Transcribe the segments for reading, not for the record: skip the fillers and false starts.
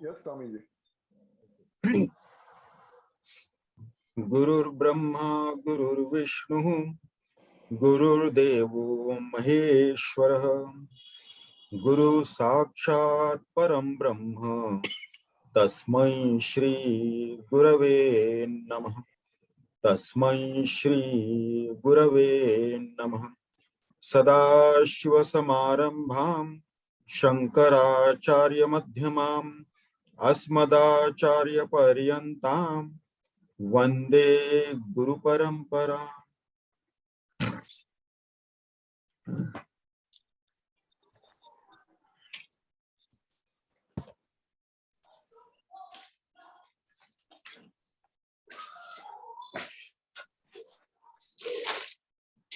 Yes, Swamiji. Gurur Brahma, Gurur Vishnu, Gurur Devo Maheshwara, Guru Sakshat Param Brahma, Tasmai Shri Gurave Namah, Tasmai Shri Gurave Namah, Sadashiva Samarambham, Shankaracharya Madhyamam, Asmadacharya Paryantam, Vande Guru Parampara.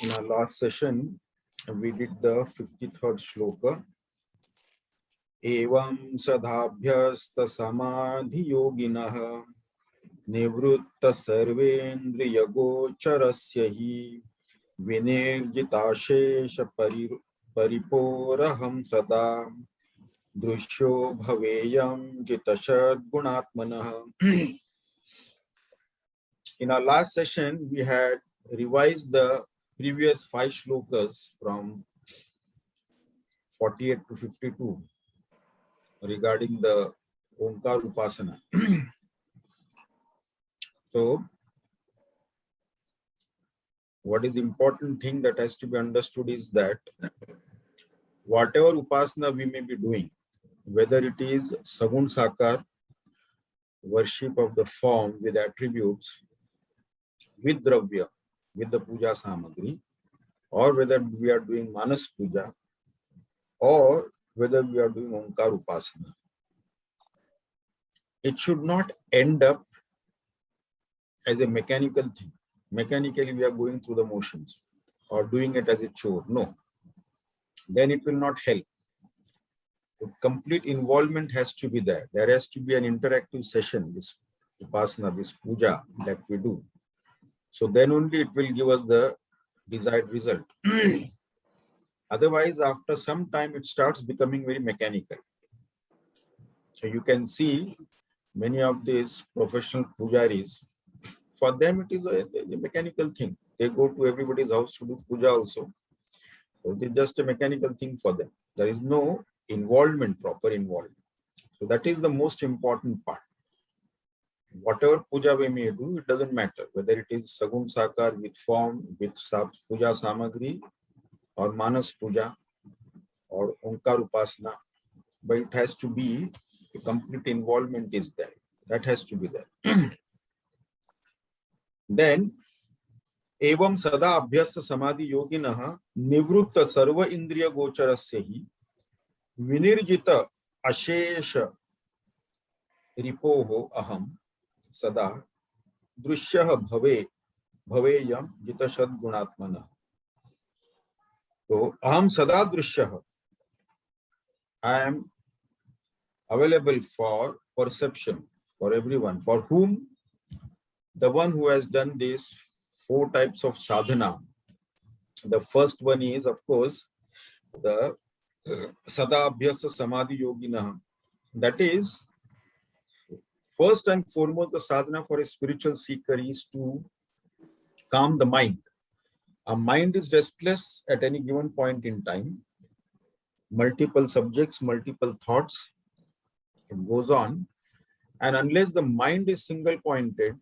In our last session, we did the 53rd shloka. Evam sadhabhyasta samadhi yoginah nivrutta sarvendriya gocharasya hi vinirjitashesha pariporaham sada drushyo bhaveyam jitashad gunatmanah. In our last session, we had revised the previous 5 shlokas from 48 to 52 regarding the Omkar Upasana. So, what is important thing that has to be understood is that whatever Upasana we may be doing, whether it is Sagun Sakar, worship of the form with attributes, with Dravya, with the Puja Samagri, or whether we are doing Manas Puja, or whether we are doing Omkar Upasana, it should not end up as a mechanical thing. Mechanically, we are going through the motions or doing it as a chore. No. Then it will not help. The complete involvement has to be there. There has to be an interactive session, this Upasana, this Puja that we do. So then only it will give us the desired result. Otherwise, after some time, it starts becoming very mechanical. So you can see many of these professional pujaris, for them it is a mechanical thing. They go to everybody's house to do puja also. So it is just a mechanical thing for them. There is no involvement, proper involvement. So that is the most important part. Whatever puja we may do, it doesn't matter whether it is Sagun Sakar with form, with Puja Samagri, or Manas Puja, or Omkar Upasana, but it has to be a complete involvement is there. That has to be there. Then, Evam Sada Abhyasa Samadhi Yoginaha Nivrutta Sarva Indriya Gocharasya Vinirjita Ashesha Ripoho Aham Sada Drushyaha Bhaveyam Jitashad Gunatmana. So, Aham Sada Drushyaha. I am available for perception for everyone. For whom? The one who has done these 4 types of sadhana. The first one is, of course, the Sada Abhyasa Samadhi Yogina. That is, first and foremost, the sadhana for a spiritual seeker is to calm the mind. Our mind is restless at any given point in time. Multiple subjects, multiple thoughts, it goes on. And unless the mind is single pointed,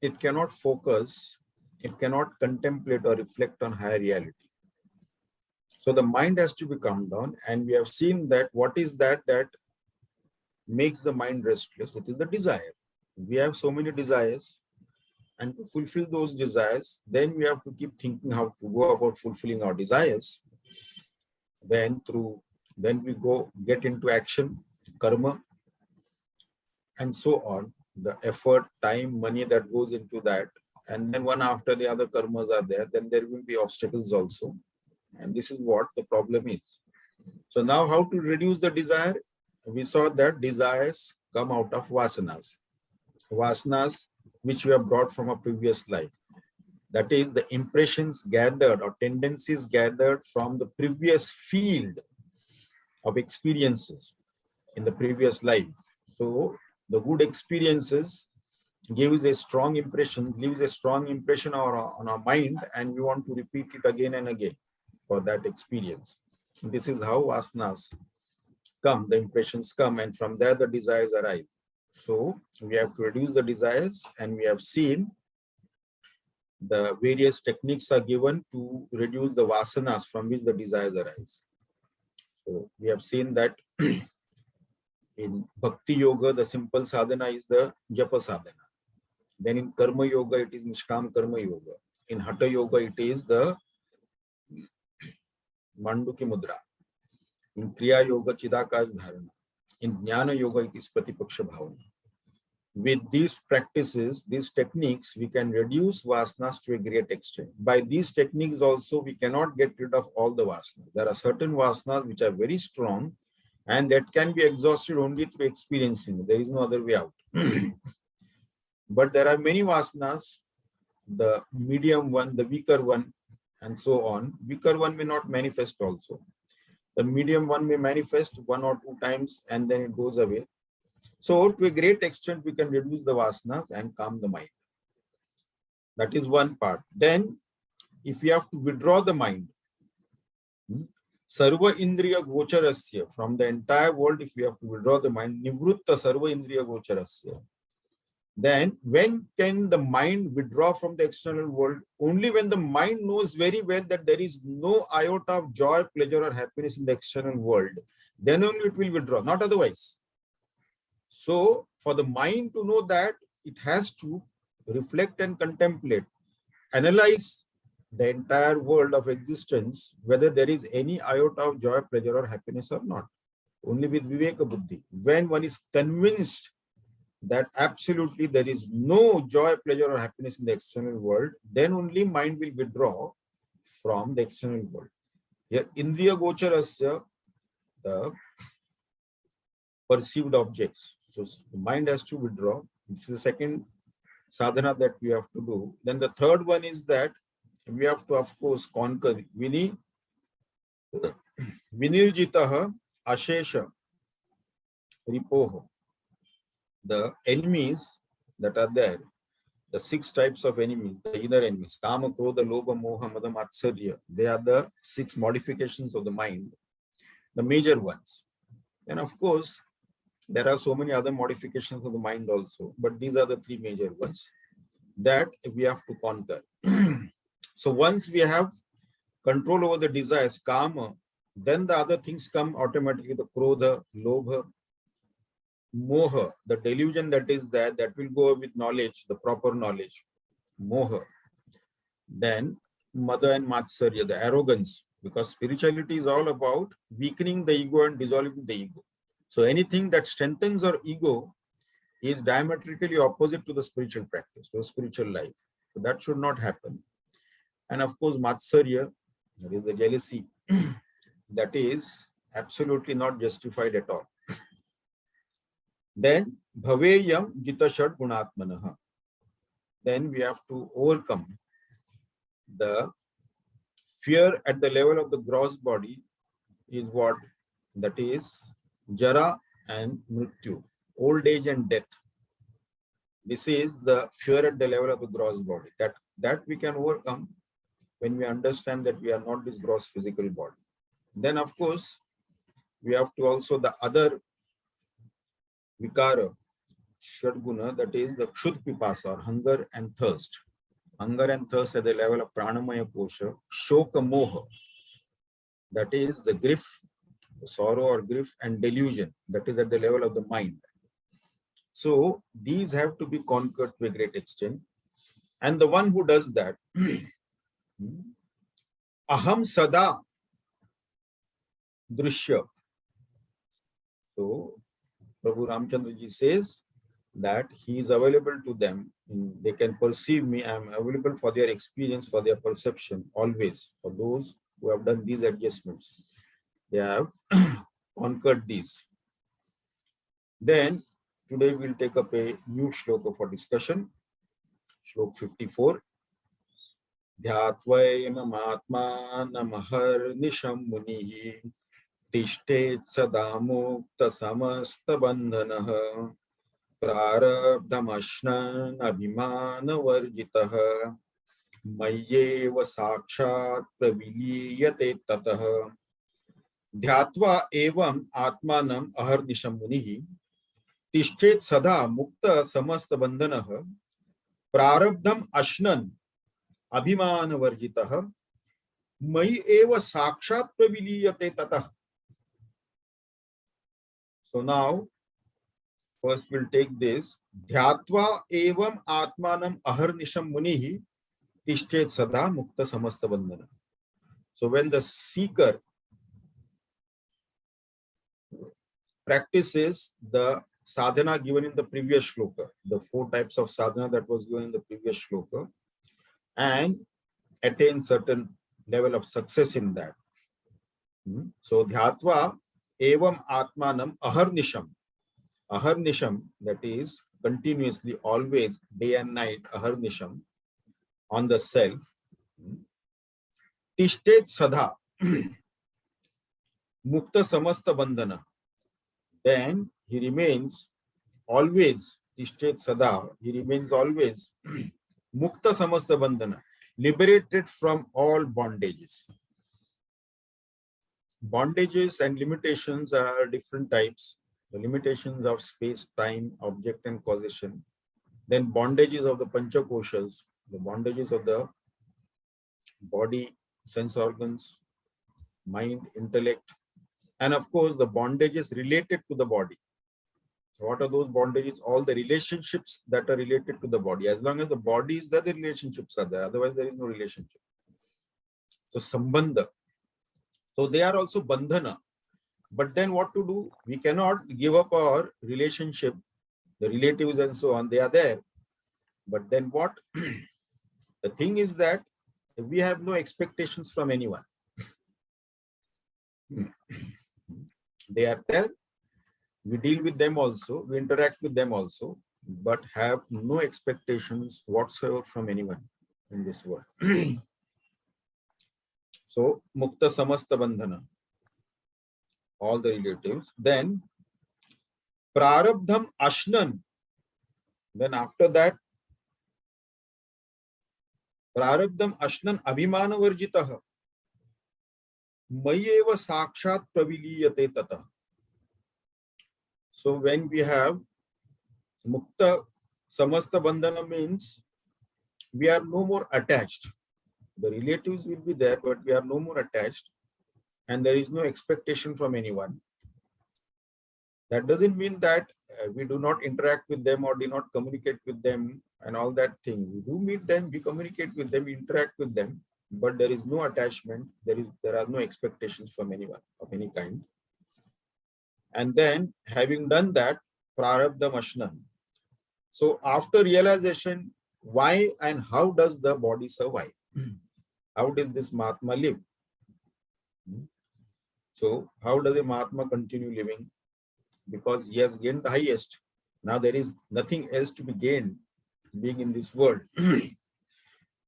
it cannot focus, it cannot contemplate or reflect on higher reality. So the mind has to be calmed down, and we have seen that what is that makes the mind restless? It is the desire. We have so many desires, and to fulfill those desires, then we have to keep thinking how to go about fulfilling our desires. Then we get into action, karma, and so on. The effort, time, money that goes into that, and then one after the other karmas are there, then there will be obstacles also. And this is what the problem is. So now how to reduce the desire? We saw that desires come out of vasanas. Vasanas which we have brought from a previous life. That is the impressions gathered or tendencies gathered from the previous field of experiences in the previous life. So the good experiences gives a strong impression, leaves a strong impression on our mind, and we want to repeat it again and again for that experience. This is how vasanas come, the impressions come, and from there the desires arise. So we have to reduce the desires, and we have seen the various techniques are given to reduce the vasanas from which the desires arise. So we have seen that in Bhakti Yoga, the simple sadhana is the Japa sadhana. Then in Karma Yoga, it is Nishkam Karma Yoga. In Hatha Yoga, it is the Manduki Mudra. In Kriya Yoga, Chidakas Dharana. In Jnana Yoga, it is Pratipaksha Bhavana. With these practices, these techniques, we can reduce vasanas to a great extent. By these techniques also, we cannot get rid of all the vasanas. There are certain vasanas which are very strong, and that can be exhausted only through experiencing. There is no other way out. But there are many vasanas, the medium one, the weaker one, and so on. Weaker one may not manifest also. The medium one may manifest 1 or 2 times and then it goes away. So to a great extent, we can reduce the vasanas and calm the mind. That is one part. Then if we have to withdraw the mind, Sarva Indriya Gocharasya, from the entire world, if we have to withdraw the mind, Nivrutta Sarva Indriya Gocharasya. Then when can the mind withdraw from the external world? Only when the mind knows very well that there is no iota of joy, pleasure, or happiness in the external world. Then only it will withdraw, not otherwise. So for the mind to know that, it has to reflect and contemplate, analyze the entire world of existence, whether there is any iota of joy, pleasure, or happiness or not. Only with Viveka Buddhi. When one is convinced that absolutely there is no joy, pleasure, or happiness in the external world, then only mind will withdraw from the external world. Here, Indriya Gocharasya, the perceived objects. So the mind has to withdraw. This is the second sadhana that we have to do. Then the third one is that we have to, of course, conquer Vinirjitaha Ashesha Ripoho. The enemies that are there, the 6 types of enemies, the inner enemies, Kama, Krodha, Lobha, Moha, Mada, Matsarya, they are the 6 modifications of the mind, the major ones. And of course, there are so many other modifications of the mind also, but these are the 3 major ones that we have to conquer. So once we have control over the desires, Kama, then the other things come automatically, the Krodha, Lobha, Moha, the delusion that is there, that will go with knowledge, the proper knowledge, Moha. Then Mada and Matsarya, the arrogance, because spirituality is all about weakening the ego and dissolving the ego. So anything that strengthens our ego is diametrically opposite to the spiritual practice, to the spiritual life. So that should not happen. And of course, Matsarya, that is the jealousy, that is absolutely not justified at all. Then Bhaveyam Jita Shad Gunatmanaha. Then we have to overcome the fear at the level of the gross body is what? That is Jara and Mrityu, old age and death. This is the fear at the level of the gross body. That we can overcome when we understand that we are not this gross physical body. Then of course, we have to also the other Vikara, Shadguna, that is the Kshud Pipasa, or hunger and thirst. Hunger and thirst at the level of Pranamaya Kosha, Shoka Moha, that is the grief, the sorrow or grief, and delusion, that is at the level of the mind. So these have to be conquered to a great extent. And the one who does that, Aham Sada Drishya. So Prabhu Ramchandraji says that he is available to them. They can perceive me. I am available for their experience, for their perception, always. For those who have done these adjustments, they have conquered these. Then today we'll take up a new shloka for discussion. Shlok 54. Dhyatvayam Atma Namahar Nisham Munihi तिष्ठेत् सदा मुक्त समस्त बंधनः प्रारब्धमश्नन् अभिमानवर्जितः मय्येव साक्षात् प्रविलीयते ततः ध्यात्वा एवं आत्मानम् अहर्निशं मुनिः तिष्ठेत् सदा मुक्त समस्त बंधनः प्रारब्धम् अश्नन् अभिमानवर्जितः मयि एव साक्षात् प्रविलीयते ततः. So now first we'll take this ध्यात्वा एवं आत्मानम् अहर्निशं मुनिः तिष्ठेत् सदा मुक्त समस्त बंधन. So when the seeker practices the sadhana given in the previous shloka, the 4 types of sadhana that was given in the previous shloka, and attains certain level of success in that. So dhyatva evam atmanam aharnisham. Aharnisham, that is continuously, always, day and night, aharnisham, on the self. Tishtet sadha mukta samasta bandhana. Then he remains always, tishtet sada, he remains always mukta samasta bandhana, liberated from all bondages. Bondages and limitations are different types. The limitations of space, time, object and causation. Then bondages of the panchakoshas, the bondages of the body, sense organs, mind, intellect, and of course the bondages related to the body. So what are those bondages? All the relationships that are related to the body. As long as the body is there, the relationships are there. Otherwise, there is no relationship. So sambandha. So they are also bandhana. But then what to do? We cannot give up our relationship, the relatives and so on, they are there. But then what? The thing is that we have no expectations from anyone. They are there. We deal with them also, we interact with them also, but have no expectations whatsoever from anyone in this world. So, mukta samasta bandhana, all the relatives. Then, prarabdham ashnan. Then after that, prarabdham ashnan abhimana varjitaha. Mayeva sakshat praviliyate tata. So when we have mukta samasta bandhana means we are no more attached. The relatives will be there, but we are no more attached and there is no expectation from anyone. That doesn't mean that we do not interact with them or do not communicate with them and all that thing. We do meet them, we communicate with them, we interact with them, but there is no attachment. There are no expectations from anyone of any kind. And then having done that, prarabdham ashnan. So after realization, why and how does the body survive? How does this Mahatma live? So how does a Mahatma continue living? Because he has gained the highest. Now there is nothing else to be gained being in this world.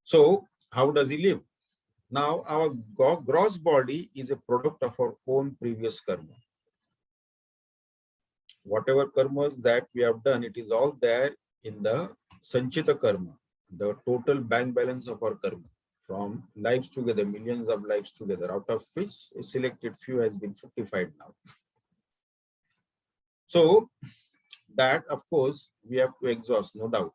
So how does he live? Now our gross body is a product of our own previous karma. Whatever karmas that we have done, it is all there in the sanchita karma, the total bank balance of our karma from lives together, millions of lives together, out of which a selected few has been fructified now. So that, of course, we have to exhaust, no doubt.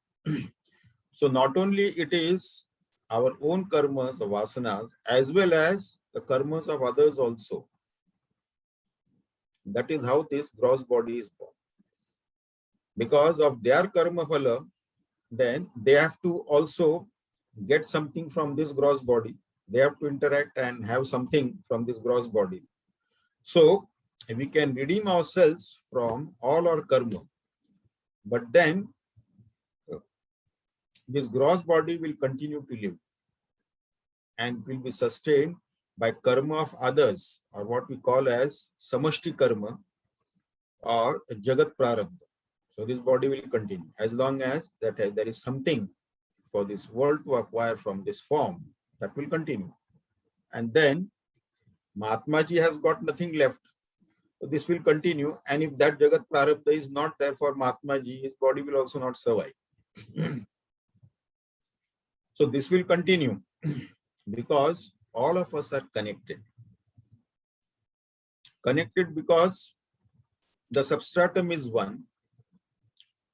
So not only it is our own karmas, or vasanas, as well as the karmas of others also. That is how this gross body is born. Because of their karma phala, then they have to also get something from this gross body. They have to interact and have something from this gross body. So we can redeem ourselves from all our karma. But then this gross body will continue to live and will be sustained by karma of others, or what we call as samashti karma or jagat prarabdha. So this body will continue as long as that there is something for this world to acquire from this form, that will continue. And then Mahatma ji has got nothing left. So this will continue, and if that Jagat Prarabdha is not there for Mahatma Ji, his body will also not survive. So this will continue because all of us are connected. Connected because the substratum is one,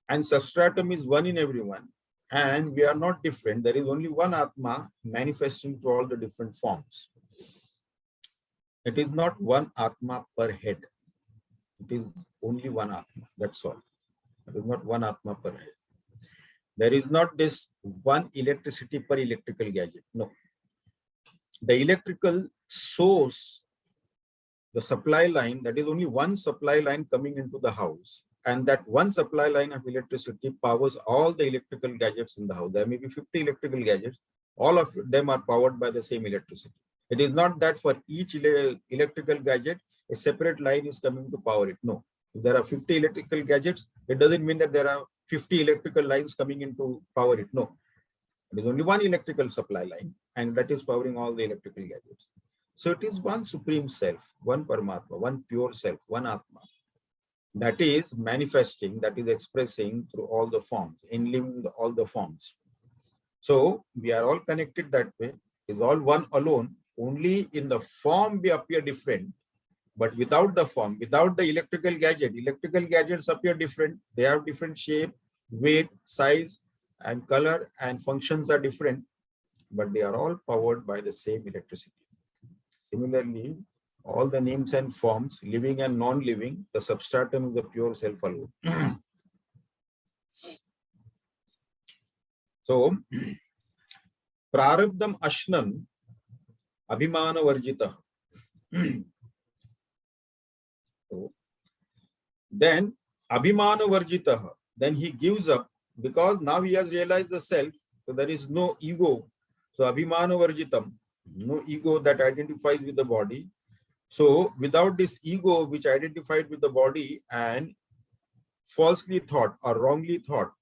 and substratum is one in everyone, and we are not different. There is only one Atma manifesting through all the different forms. It is not one Atma per head. It is only one Atma. That's all. It is not one Atma per head. There is not this one electricity per electrical gadget. No. The electrical source, the supply line, that is only one supply line coming into the house. And that one supply line of electricity powers all the electrical gadgets in the house. There may be 50 electrical gadgets. All of them are powered by the same electricity. It is not that for each electrical gadget, a separate line is coming to power it. No. If there are 50 electrical gadgets, it doesn't mean that there are 50 electrical lines coming in to power it. No. It is only one electrical supply line, and that is powering all the electrical gadgets. So it is one supreme self, one Paramatma, one pure self, one Atma. That is manifesting, that is expressing through all the forms, enlivening all the forms. So we are all connected that way. It is all one alone. Only in the form we appear different, but without the form, without the electrical gadgets appear different. They have different shape, weight, size, and color, and functions are different, but they are all powered by the same electricity. Similarly, all the names and forms, living and non-living, the substratum is the pure self alone. So, prarabdham ashnam abhimana varjita. So, then abhimana varjita, then he gives up because now he has realized the self, so there is no ego. So abhimana varjitam, no ego that identifies with the body. So without this ego which identified with the body and falsely thought or wrongly thought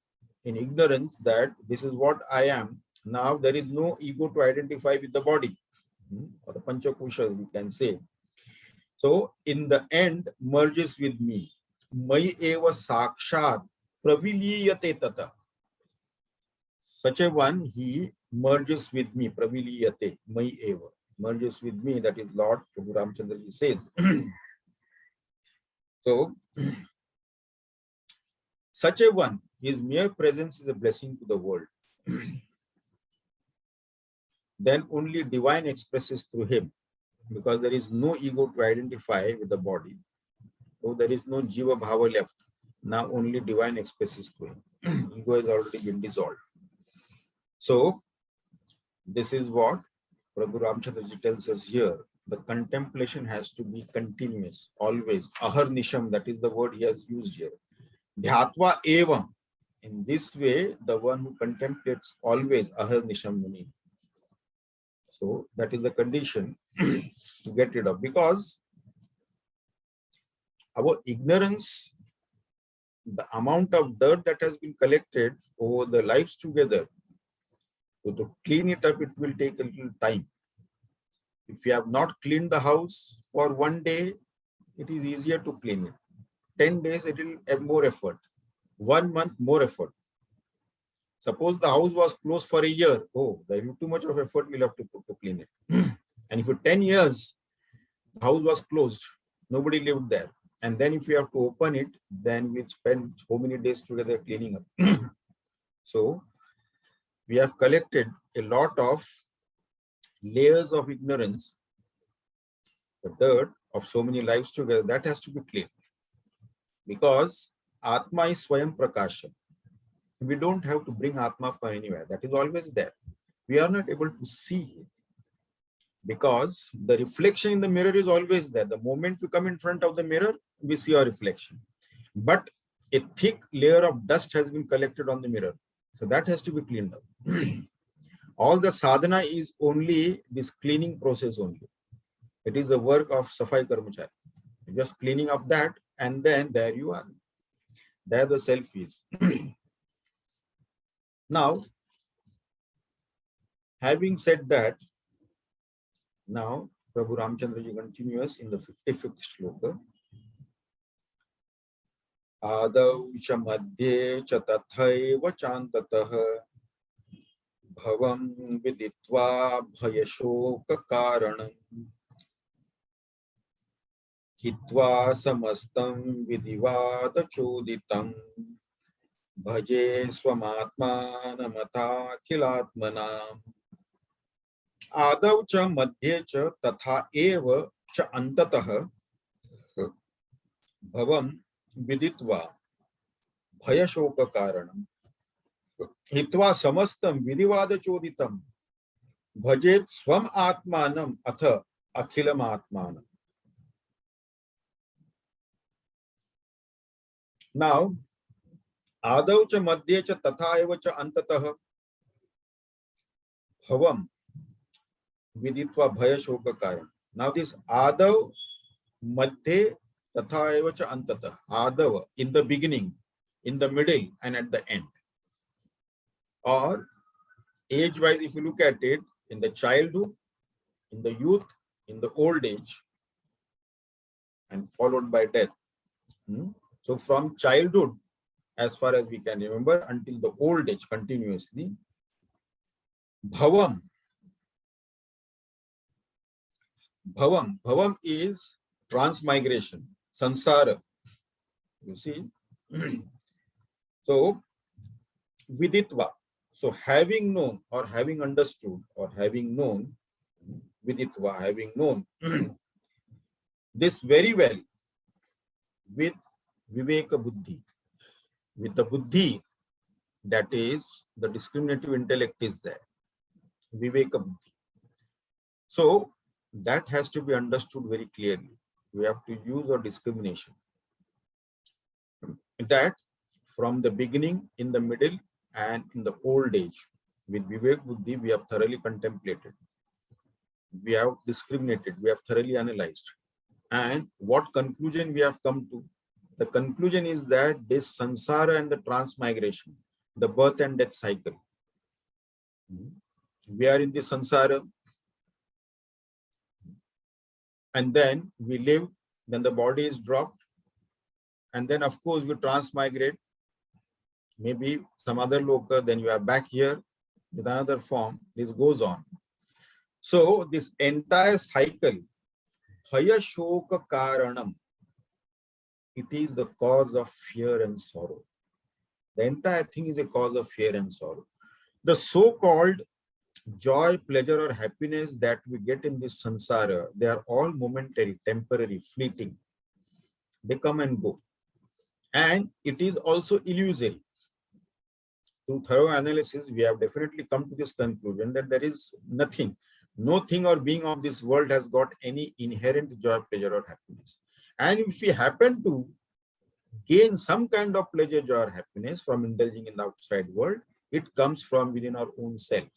in ignorance that this is what I am, now there is no ego to identify with the body, or the Panchakoshas we can say. So in the end merges with me. Mai eva sakshat praviliyate tata. Such a one, he merges with me, praviliyate, mai eva. Merges with me, that is Lord Prabhu Ramchandraji says. So, such a one, his mere presence is a blessing to the world. Then only divine expresses through him, because there is no ego to identify with the body. So there is no jiva bhava left. Now only divine expresses through him. Ego has already been dissolved. So, this is what Prabhu Ramchandraji tells us here. The contemplation has to be continuous, always. Aharnisham, that is the word he has used here. Dhyatva evam. In this way, the one who contemplates always aharnisham muni. So that is the condition to get rid of. Because our ignorance, the amount of dirt that has been collected over the lives together, so to clean it up, it will take a little time. If you have not cleaned the house for one day, it is easier to clean it. 10 days, it will have more effort. 1 month, more effort. Suppose the house was closed for a year. Oh, there is too much of effort we'll have to put to clean it. And if for 10 years, the house was closed, nobody lived there. And then if we have to open it, then we spend so many days together cleaning up. So, we have collected a lot of layers of ignorance, the dirt of so many lives together, that has to be cleaned. Because Atma is Swayam Prakasha. We don't have to bring Atma from anywhere. That is always there. We are not able to see it because the reflection in the mirror is always there. The moment we come in front of the mirror, we see our reflection. But a thick layer of dust has been collected on the mirror. So that has to be cleaned up. All the sadhana is only this cleaning process only. It is the work of Safai Karmachari. Just cleaning up that, and then there you are. There the self is. Now, having said that, now Prabhu Ramchandraji continues in the 55th shloka. Adau cha madhye cha tathaiva chantatah bhavam viditva bhayashoka karanam hitva samastam vidivada choditam bhaje swamatmanamata khilatmanam. Adau cha madhye cha tatha eva cha antatah bhavam viditva bhayashoka karanam hitva samastam vidivada choditam bhajet swam atmanam atha akhilam atmanam. Now, adau cha madhye cha tatha eva cha antatah bhavam viditva bhayashoka karanam. Now this adau madhye tatha eva cha antatah, adava in the beginning, in the middle and at the end, or age wise if you look at it, in the childhood, in the youth, in the old age, and followed by death. So from childhood, as far as we can remember, until the old age continuously, bhavam is transmigration, sansara, you see. So viditva, so having known or having understood or having known, viditva, having known this very well with viveka buddhi, with the buddhi, that is the discriminative intellect is there, viveka buddhi. So that has to be understood very clearly. We have to use our discrimination. That from the beginning, in the middle, and in the old age, with vivek buddhi, we have thoroughly contemplated. We have discriminated, we have thoroughly analyzed. And what conclusion we have come to? The conclusion is that this sansara and the transmigration, the birth and death cycle, we are in the sansara, and then we live, then the body is dropped, and then of course we transmigrate, maybe some other loka, then you are back here with another form. This goes on. So this entire cycle, bhaya shoka karanam, it is the cause of fear and sorrow. The entire thing is a cause of fear and sorrow. The so-called joy, pleasure, or happiness that we get in this sansara, they are all momentary, temporary, fleeting. They come and go. And it is also illusory. Through thorough analysis, we have definitely come to this conclusion that there is nothing, no thing or being of this world has got any inherent joy, pleasure, or happiness. And if we happen to gain some kind of pleasure, joy, or happiness from indulging in the outside world, it comes from within our own self.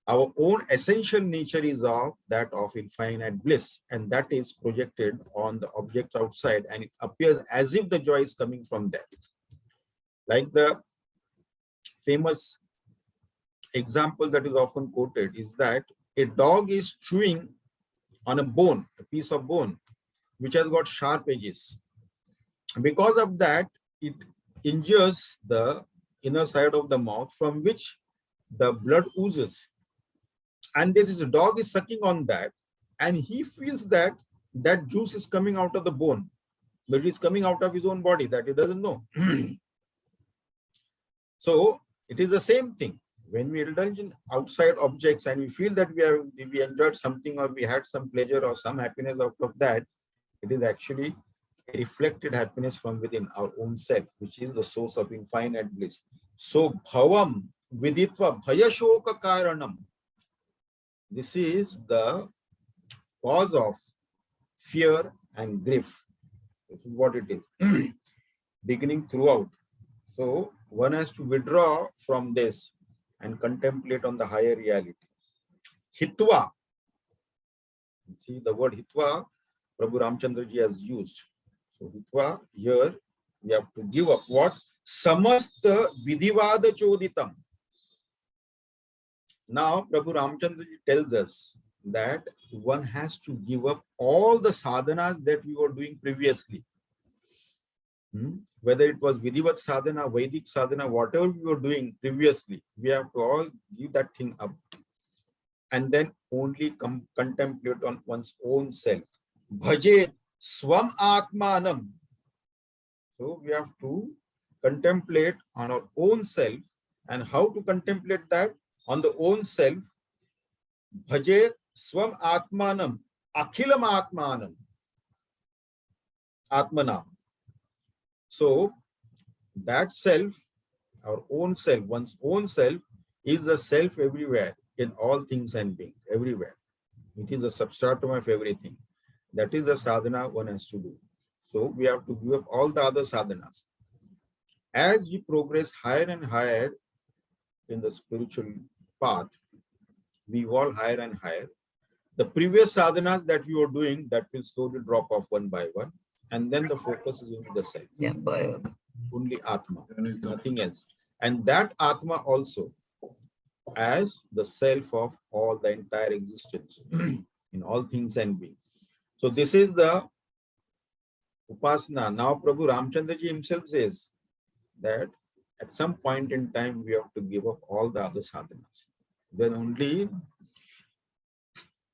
Our own essential nature is of that of infinite bliss, and that is projected on the objects outside, and it appears as if the joy is coming from that. Like the famous example that is often quoted is that a dog is chewing on a bone, a piece of bone, which has got sharp edges. Because of that, it injures the inner side of the mouth from which the blood oozes. And this dog is sucking on that, and he feels that that juice is coming out of the bone, but it is coming out of his own body that he doesn't know. So it is the same thing. When we indulge in outside objects and we feel that we enjoyed something or we had some pleasure or some happiness out of that, it is actually a reflected happiness from within our own self, which is the source of infinite bliss. So bhavam viditva bhayashoka karanam. This is the cause of fear and grief. This is what it is, beginning throughout. So one has to withdraw from this and contemplate on the higher reality. Hitva. See the word hitva, Prabhu Ramchandra ji has used. So hitva, here we have to give up what? Samasta vidivada choditam. Now Prabhu Ramchandra ji tells us that one has to give up all the sadhanas that we were doing previously. Whether it was Vidhivat sadhana, Vedic sadhana, whatever we were doing previously, we have to all give that thing up and then only contemplate on one's own self. Bhaje swam atmanam. So we have to contemplate on our own self. And how to contemplate that? On the own self. Bhaje swam atmanam, akhilam atmanam, atmanam. So that self, our own self, one's own self, is the self everywhere, in all things and beings, everywhere. It is the substratum of everything. That is the sadhana one has to do. So we have to give up all the other sadhanas. As we progress higher and higher in the spiritual path, we evolve higher and higher. The previous sadhanas that we were doing, that will slowly drop off one by one. And then the focus is only the self. Yeah, only Atma, nothing else. And that Atma also as the self of all the entire existence in all things and beings. So this is the Upasana. Now Prabhu Ramchandraji himself says that at some point in time we have to give up all the other sadhanas. Then only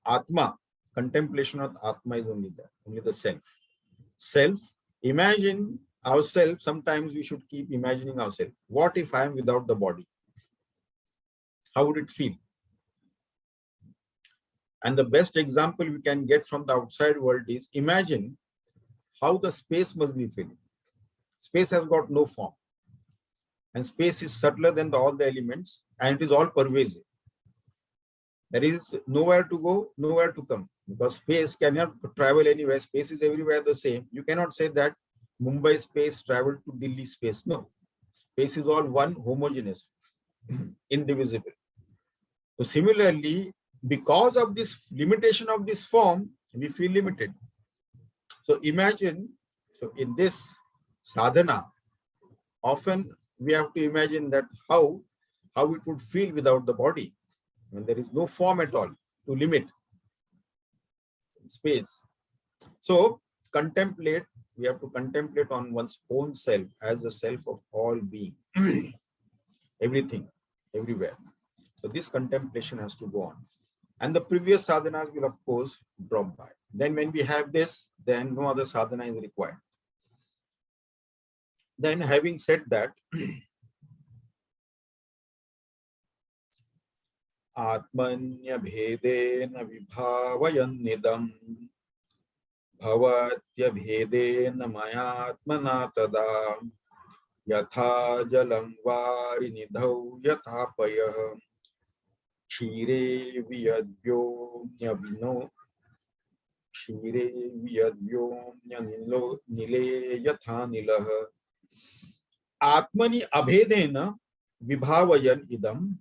Atma, contemplation of Atma is only there, only the self. Self, imagine ourselves, sometimes we should keep imagining ourselves. What if I am without the body? How would it feel? And the best example we can get from the outside world is, imagine how the space must be feeling. Space has got no form. And space is subtler than all the elements, and it is all pervasive. There is nowhere to go, nowhere to come, because space cannot travel anywhere. Space is everywhere the same. You cannot say that Mumbai space traveled to Delhi space. No. Space is all one, homogeneous, indivisible. So similarly, because of this limitation of this form, we feel limited. So imagine, so in this sadhana, often we have to imagine that how it would feel without the body, when there is no form at all to limit space. So contemplate, we have to contemplate on one's own self as the self of all being, everything, everywhere. So this contemplation has to go on. And the previous sadhanas will of course drop by. Then when we have this, then no other sadhana is required. Then having said that, Atmanya bhedena vibhavayannidam bhavatya bhedena mayatmana tada yatha jalam varinidhau yatha payah Shire viyadvyomnya vino Shire viyadvyomnya nile yatha nilah Atmani abhedena vibhavayan idam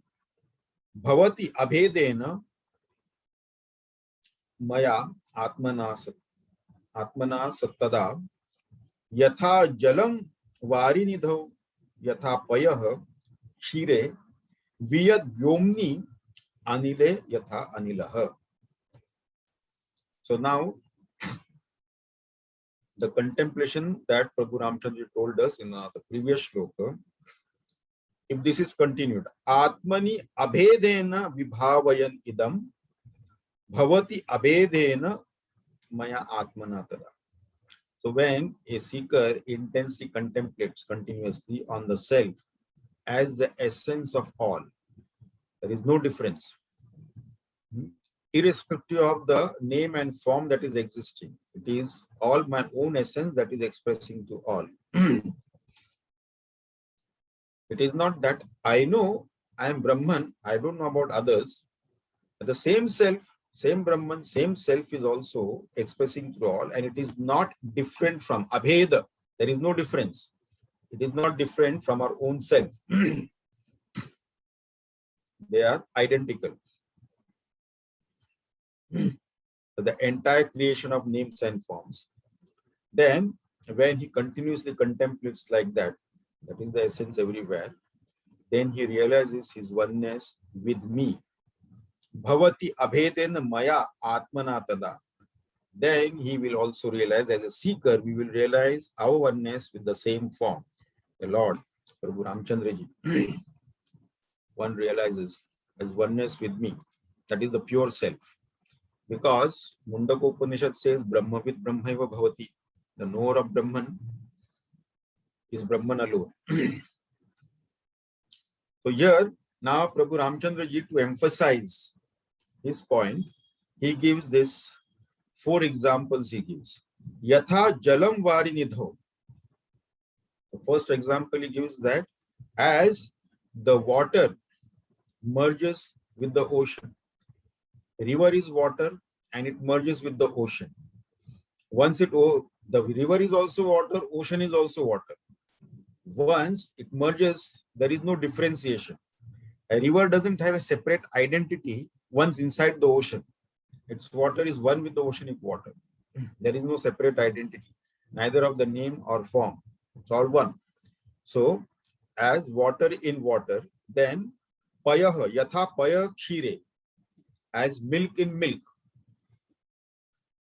Bhavati abhedena maya atmana sattada yatha jalam varinidhau yatha payah shire viyad vyomni anile yatha anilah. So now the contemplation that Prabhu Ramchandra told us in the previous shloka, if this is continued, Atmani abhedena vibhavayan idam bhavati abhedena maya atmana tada. So when a seeker intensely contemplates continuously on the self as the essence of all, there is no difference, irrespective of the name and form that is existing. It is all my own essence that is expressing to all. It is not that I know I am Brahman, I don't know about others. The same self, same Brahman, same self is also expressing to all, and it is not different from Abheda. There is no difference. It is not different from our own self. They are identical. The entire creation of names and forms. Then, when he continuously contemplates like that, that is the essence everywhere, then he realizes his oneness with me. Bhavati abhedena maya atmana tada. then he will also realize, as a seeker, we will realize our oneness with the same form. The Lord, Prabhu Ramchandra ji, one realizes as oneness with me. That is the pure self. Because Mundaka Upanishad says, Brahmavid Brahmaiva Bhavati. The knower of Brahman is Brahman alone. So here, now Prabhu Ramchandra ji, to emphasize his point, he gives this 4 examples he gives. Yatha jalam varinidho. The first example he gives that as the water merges with the ocean. The river is water and it merges with the ocean. Once the river is also water, ocean is also water. Once it merges, there is no differentiation. A river doesn't have a separate identity once inside the ocean. Its water is one with the oceanic water. There is no separate identity, neither of the name or form. It's all one. So, as water in water, then payaha, yatha paya kshire, as milk in milk.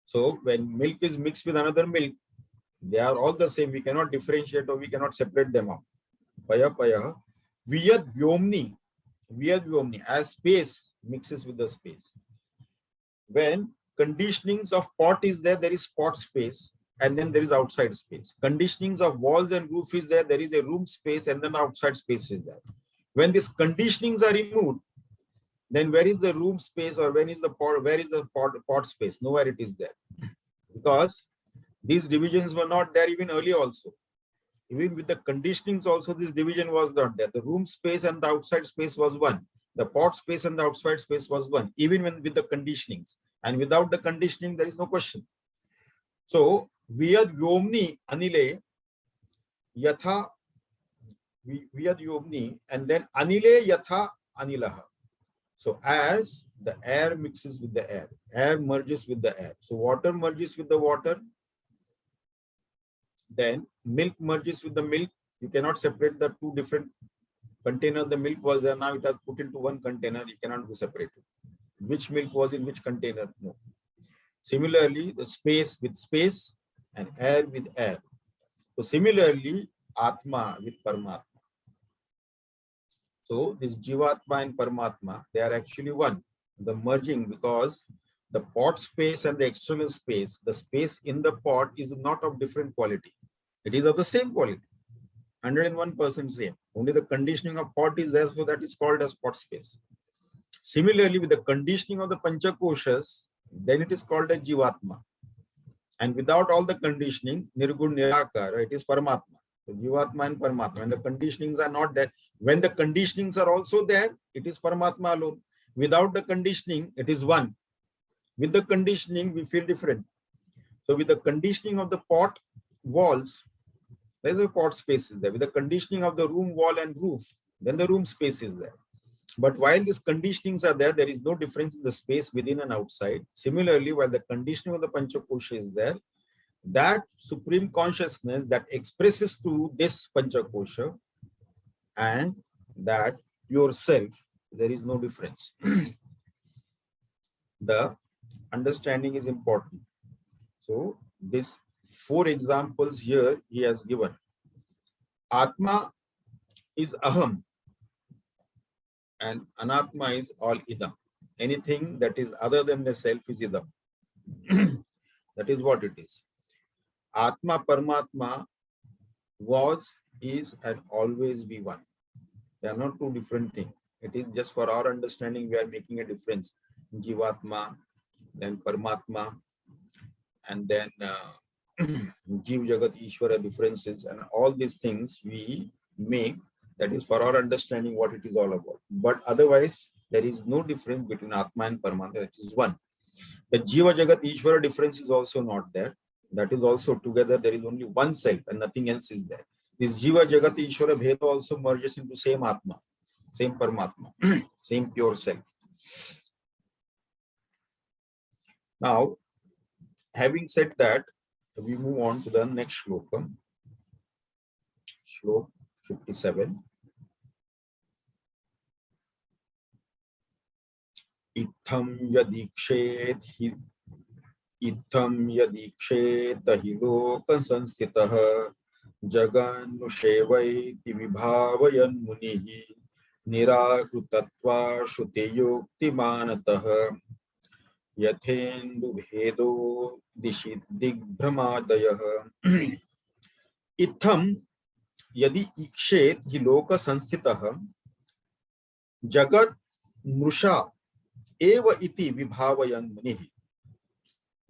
So, when milk is mixed with another milk, they are all the same. We cannot differentiate or we cannot separate them out. Paya payaha, viyad vyomni, as space mixes with the space. When conditionings of pot is there, there is spot space, and then there is outside space. Conditionings of walls and roof is there, there is a room space, and then outside space is there. When these conditionings are removed, then where is the room space, or where is the pot space? Nowhere it is there. Because these divisions were not there even earlier also. Even with the conditionings also, this division was not there. The room space and the outside space was one. The pot space and the outside space was one, even when with the conditionings. And without the conditioning, there is no question. So, Vyad Yomni Anile Yatha Vyad Yomni, and then Anile Yatha Anilaha. So, as the air mixes with the air merges with the air. So, water merges with the water. Then milk merges with the milk. You cannot separate the two different containers. The milk was there, now it has put into one container. It cannot be separated. Which milk was in which container? No. Similarly, the space with space and air with air. So similarly, Atma with Paramatma. So this Jivatma and Paramatma, they are actually one. The merging, because the pot space and the external space, the space in the pot is not of different quality. It is of the same quality. 101% same. Only the conditioning of pot is there, so that is called as pot space. Similarly, with the conditioning of the Panchakoshas, then it is called as Jivatma. And without all the conditioning, Nirgun Nirakara, it is Paramatma. So Jivatma and Paramatma. And the conditionings are not there. When the conditionings are also there, it is Paramatma alone. Without the conditioning, it is one. With the conditioning, we feel different. So with the conditioning of the pot walls, there is a pot space is there. With the conditioning of the room wall and roof, then the room space is there. But while these conditionings are there, there is no difference in the space within and outside. Similarly, while the conditioning of the Panchakosha is there, that supreme consciousness that expresses through this Panchakosha and that pure self, there is no difference. The understanding is important. So, these 4 examples here he has given. Atma is Aham, and Anatma is all Idam. Anything that is other than the self is Idam. That is what it is. Atma Paramatma was, is, and always be one. They are not two different things. It is just for our understanding, we are making a difference. Jivatma, then Paramatma, and then Jiv Jagat Ishvara differences, and all these things we make. That is for our understanding what it is all about. But otherwise, there is no difference between Atma and Paramatma. It is one. The Jiva Jagat Ishvara difference is also not there. That is also together. There is only one self and nothing else is there. This Jiva Jagat Ishvara Bheda also merges into same Atma, same Paramatma, same pure self. Now, having said that, we move on to the next shloka. Shlok 57. Itham yadikshet Itham yadiksheta hi loka sanstitah jaganushevai vibhavayan munihi nirakrutatva shruti manatah yathendu bhedo dishi digbhamadayah. Itham yadi ikshet hi loka sanstitah jagat nusha eva iti vibhavayan munihi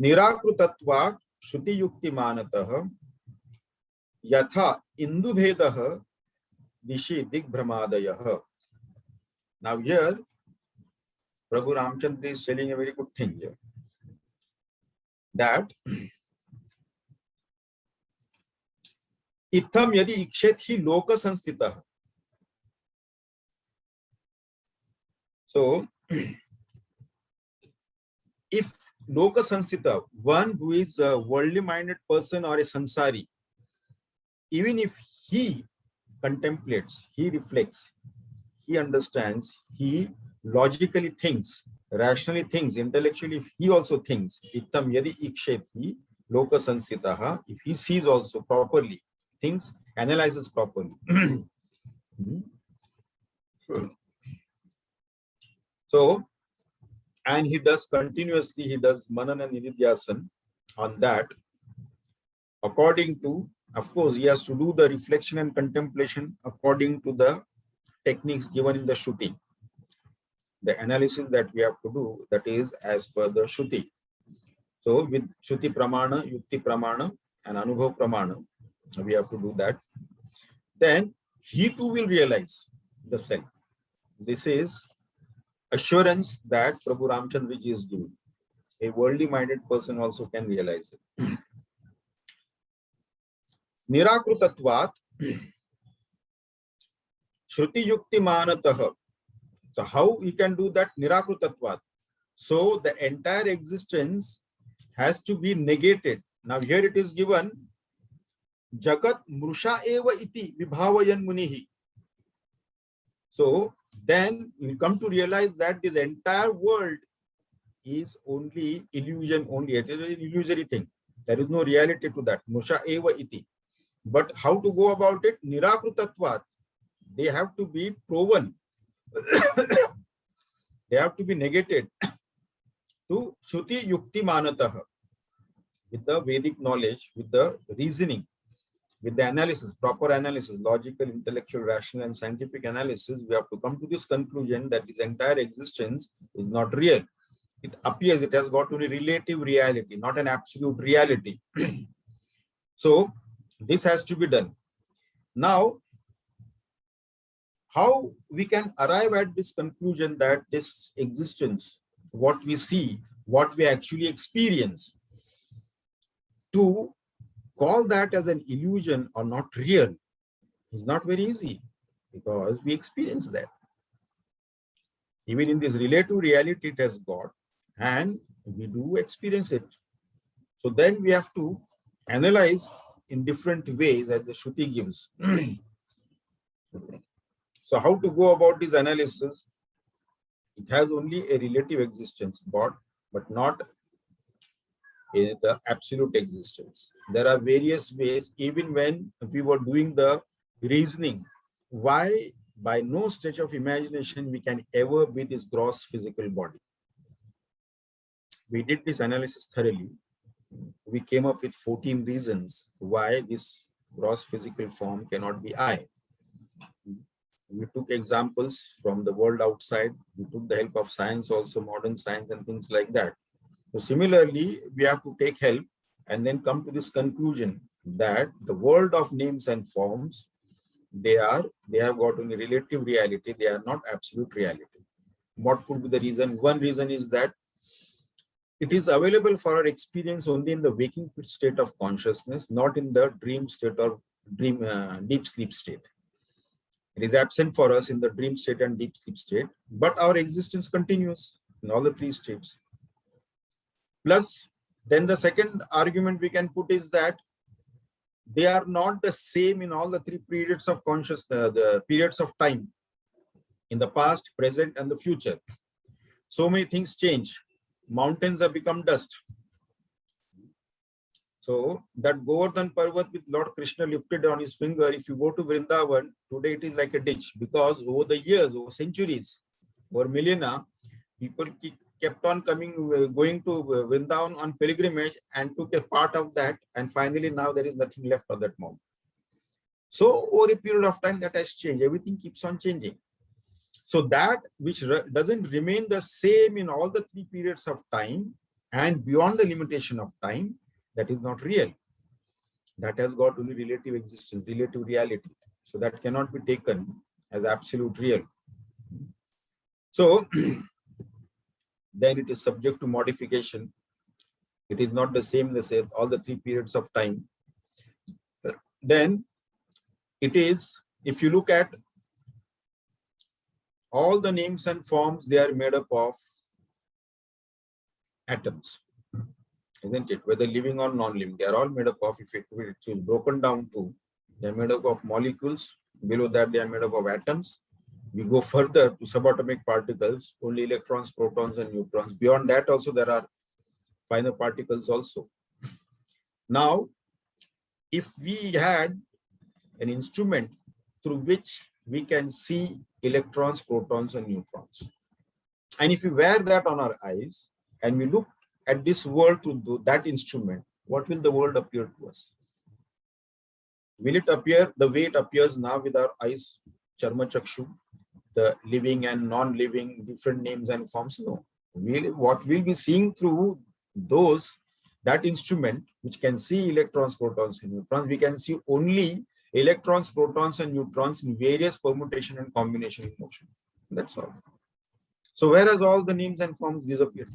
निराकृतत्वात् श्रुति युक्ति मानतः यथा इंदुभेदः दिशि दिग्भ्रमादयः. Now here Prabhu Ramchandra is telling a very good thing here, that इत्थम यदि इक्षेत ही लोक संस्थितः. So if Loka Sansita, one who is a worldly minded person or a sansari, even if he contemplates, he reflects, he understands, he logically thinks, rationally thinks, intellectually he also thinks, Ittam yadi iksheti Loka Sansitaha, if he sees also properly, thinks, analyzes properly. So, and he does continuously, he does Manana Nididhyasan on that. According to, of course, he has to do the reflection and contemplation according to the techniques given in the Shruti. The analysis that we have to do, that is as per the Shruti. So with Shruti Pramana, Yukti Pramana and Anubhav Pramana, we have to do that. Then he too will realize the self. This is assurance that Prabhu Ramchandra Ji is giving. A worldly minded person also can realize it. Nirakrutatvat Shruti Yukti Manatah. So how we can do that? Nirakrutatvat. So the entire existence has to be negated. Now here it is given Jagat Mrusha Eva Iti Vibhavayan Munihi. So then we come to realize that this entire world is only illusion only. It is an illusory thing. There is no reality to that. Mrusha Eva Iti. But how to go about it? Nirakrutatvat. They have to be proven. They have to be negated to Shruti Yukti Manatah. With the Vedic knowledge, with the reasoning, with the analysis, proper analysis, logical, intellectual, rational, and scientific analysis, we have to come to this conclusion that this entire existence is not real. It appears it has got only relative reality, not an absolute reality. So this has to be done. Now, how we can arrive at this conclusion that this existence, what we see, what we actually experience, to call that as an illusion or not real is not very easy, because we experience that. Even in this relative reality it has got, and we do experience it. So then we have to analyze in different ways as the Shruti gives. So how to go about this analysis? It has only a relative existence, God, but not the absolute existence. There are various ways, even when we were doing the reasoning, why by no stretch of imagination we can ever be this gross physical body. We did this analysis thoroughly. We came up with 14 reasons why this gross physical form cannot be I. We took examples from the world outside. We took the help of science also, modern science and things like that. So similarly, we have to take help and then come to this conclusion that the world of names and forms, they have got only relative reality. They are not absolute reality. What could be the reason? One reason is that it is available for our experience only in the waking state of consciousness, not in the dream state or deep sleep state. It is absent for us in the dream state and deep sleep state, but our existence continues in all the three states. Plus, then the second argument we can put is that they are not the same in all the three periods of consciousness, the periods of time, in the past, present, and the future. So many things change. Mountains have become dust. So that Govardhan Parvat with Lord Krishna lifted on his finger, if you go to Vrindavan, today it is like a ditch, because over the years, over centuries, over millennia, people kept on going to Vrindavan on pilgrimage and took a part of that, and finally now there is nothing left of that mount. So over a period of time that has changed, everything keeps on changing. So that which doesn't remain the same in all the three periods of time and beyond the limitation of time, that is not real. That has got only relative existence, relative reality. So that cannot be taken as absolute real. So then it is subject to modification. It is not the same as all the three periods of time. Then it is, if you look at all the names and forms, they are made up of atoms, isn't it? Whether living or non-living, they are all made up of, if it is broken down to, they are made up of molecules. Below that, they are made up of atoms. We go further to subatomic particles, only electrons, protons, and neutrons. Beyond that also, there are finer particles also. Now, if we had an instrument through which we can see electrons, protons, and neutrons, and if we wear that on our eyes and we look at this world through that instrument, what will the world appear to us? Will it appear the way it appears now with our eyes, charma chakshu, the living and non-living, different names and forms? No. What we'll be seeing through that instrument, which can see electrons, protons, and neutrons, we can see only electrons, protons, and neutrons in various permutation and combination in motion. That's all. So whereas all the names and forms disappear,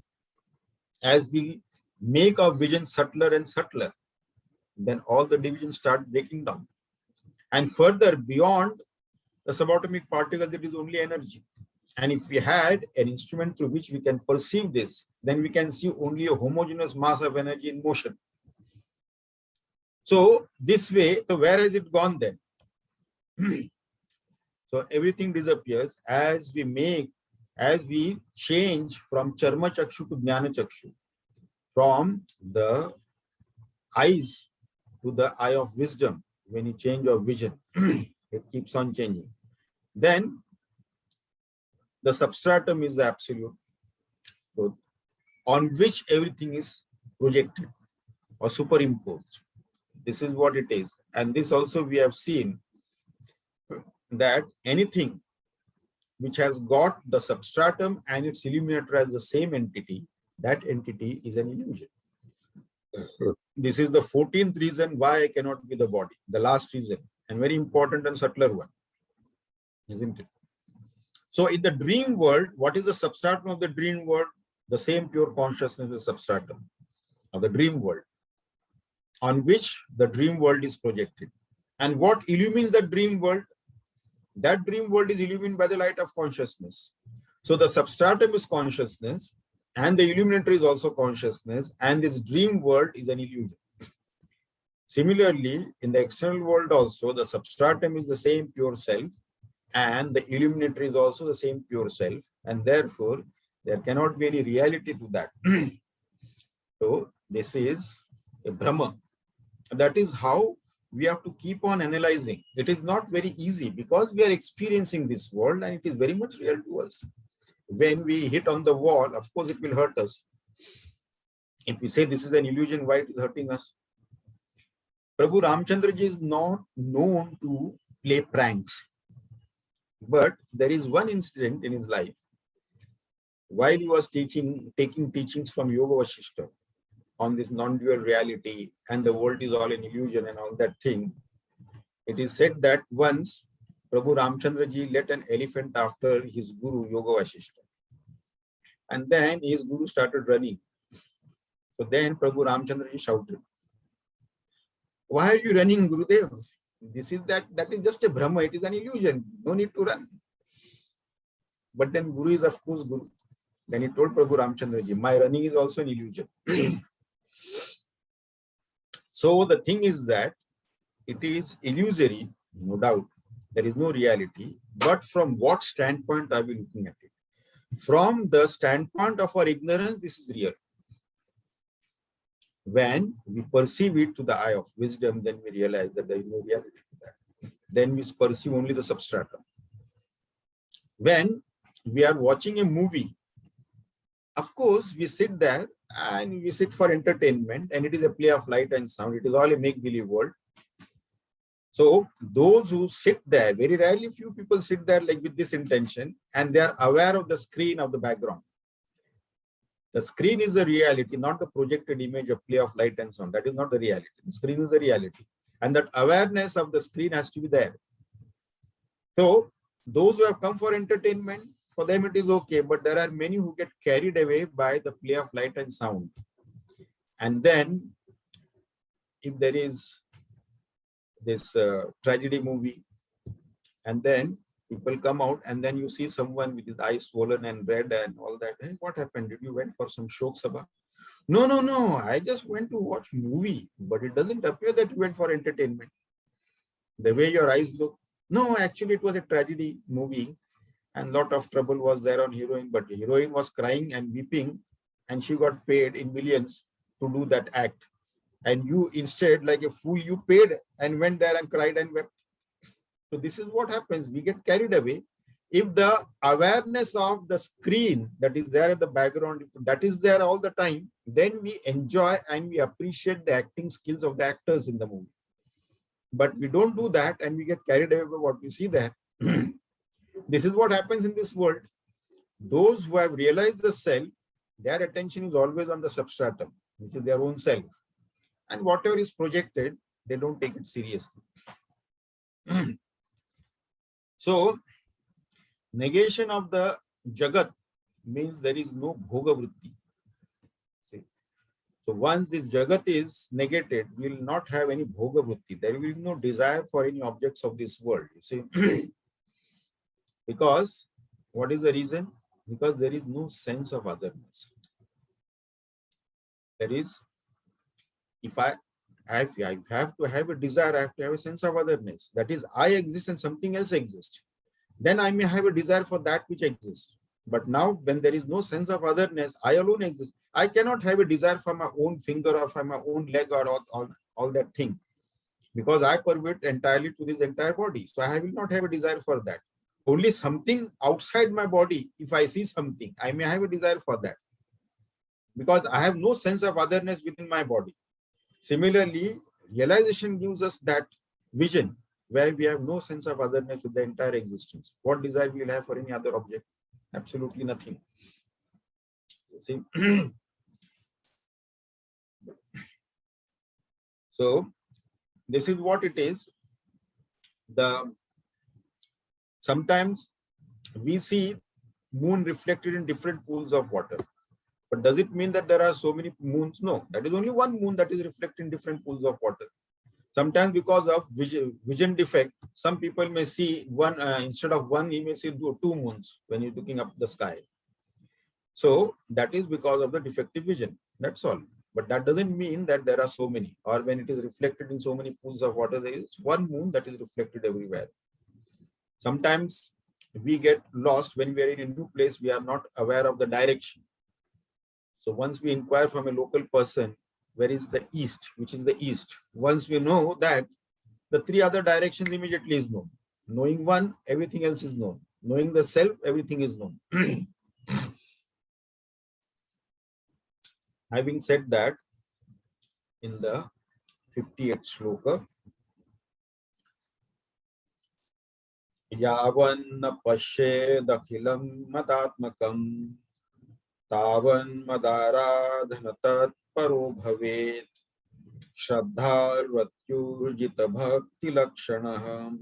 as we make our vision subtler and subtler, then all the divisions start breaking down. And further, beyond the subatomic particle, there is only energy. And if we had an instrument through which we can perceive this, then we can see only a homogeneous mass of energy in motion. So this way, so where has it gone then? So everything disappears as we change from charma chakshu to jnana chakshu, from the eyes to the eye of wisdom. When you change your vision, it keeps on changing. Then the substratum is the absolute, so on which everything is projected or superimposed. This is what it is. And this also we have seen that anything which has got the substratum and its illuminator as the same entity, that entity is an illusion. This is the 14th reason why I cannot be the body, the last reason, and very important and subtler one, isn't it? So in the dream world, what is the substratum of the dream world? The same pure consciousness is the substratum of the dream world, on which the dream world is projected. And what illumines the dream world? That dream world is illumined by the light of consciousness. So the substratum is consciousness, and the illuminator is also consciousness, and this dream world is an illusion. Similarly, in the external world also, the substratum is the same pure self, and the illuminator is also the same pure self, and therefore there cannot be any reality to that. So this is a Brahma. That is how we have to keep on analyzing. It is not very easy because we are experiencing this world and it is very much real to us. When we hit on the wall, of course it will hurt us. If we say this is an illusion, why it is hurting us? Prabhu Ramchandraji is not known to play pranks. But there is one incident in his life while he was taking teachings from Yoga Vasishta on this non-dual reality and the world is all an illusion and all that thing. It is said that once Prabhu Ramchandraji led an elephant after his guru Yoga Vasishta, and then his guru started running. So then Prabhu Ramchandraji shouted, "Why are you running, Gurudev? That is just a Brahma, it is an illusion, no need to run." But then Guru is of course Guru. Then he told Prabhu Ramchandraji, "My running is also an illusion." So the thing is that it is illusory, no doubt. There is no reality. But from what standpoint are we looking at it? From the standpoint of our ignorance, this is real. When we perceive it to the eye of wisdom, then we realize that there is no reality to that. Then we perceive only the substratum. When we are watching a movie, of course, we sit there and we sit for entertainment, and it is a play of light and sound. It is all a make-believe world. So those who sit there, very rarely few people sit there like with this intention, and they are aware of the screen of the background. The screen is the reality, not the projected image of play of light and sound. That is not the reality. The screen is the reality. And that awareness of the screen has to be there. So those who have come for entertainment, for them it is okay. But there are many who get carried away by the play of light and sound. And then if there is this tragedy movie, and then people come out, and then you see someone with his eyes swollen and red and all that. Hey, what happened? Did you went for some shok sabha? No. I just went to watch movie, but it doesn't appear that you went for entertainment. The way your eyes look. No, actually it was a tragedy movie, and lot of trouble was there on heroine, but the heroine was crying and weeping, and she got paid in millions to do that act. And you instead, like a fool, you paid and went there and cried and wept. So this is what happens. We get carried away. If the awareness of the screen that is there at the background, that is there all the time, then we enjoy and we appreciate the acting skills of the actors in the movie. But we don't do that, and we get carried away by what we see there. This is what happens in this world. Those who have realized the self, their attention is always on the substratum, which is their own self. And whatever is projected, they don't take it seriously. So, negation of the Jagat means there is no bhoga vritti. See? So, once this Jagat is negated, we will not have any bhoga vritti. There will be no desire for any objects of this world. You see? Because, what is the reason? Because there is no sense of otherness. There is, if I have to have a desire, I have to have a sense of otherness. That is, I exist and something else exists. Then I may have a desire for that which exists. But now, when there is no sense of otherness, I alone exist. I cannot have a desire for my own finger or for my own leg or all that thing. Because I permit entirely to this entire body. So I will not have a desire for that. Only something outside my body, if I see something, I may have a desire for that. Because I have no sense of otherness within my body. Similarly, realization gives us that vision where we have no sense of otherness with the entire existence. What desire we will have for any other object? Absolutely nothing. See? So, this is what it is. Sometimes we see moon reflected in different pools of water. But does it mean that there are so many moons? No, that is only one moon that is reflected in different pools of water. Sometimes because of vision defect, some people may see one, instead of one, you may see two moons when you're looking up the sky. So that is because of the defective vision. That's all. But that doesn't mean that there are so many, or when it is reflected in so many pools of water, there is one moon that is reflected everywhere. Sometimes we get lost when we are in a new place, we are not aware of the direction. So once we inquire from a local person, where is the east, which is the east? Once we know that, the three other directions immediately is known. Knowing one, everything else is known. Knowing the self, everything is known. Having said that, in the 58th shloka, Yavanna pashyedakhilam madatmakam Tavan madaradhanatat paro bhavet Shraddha ratyurjita bhakti lakshanah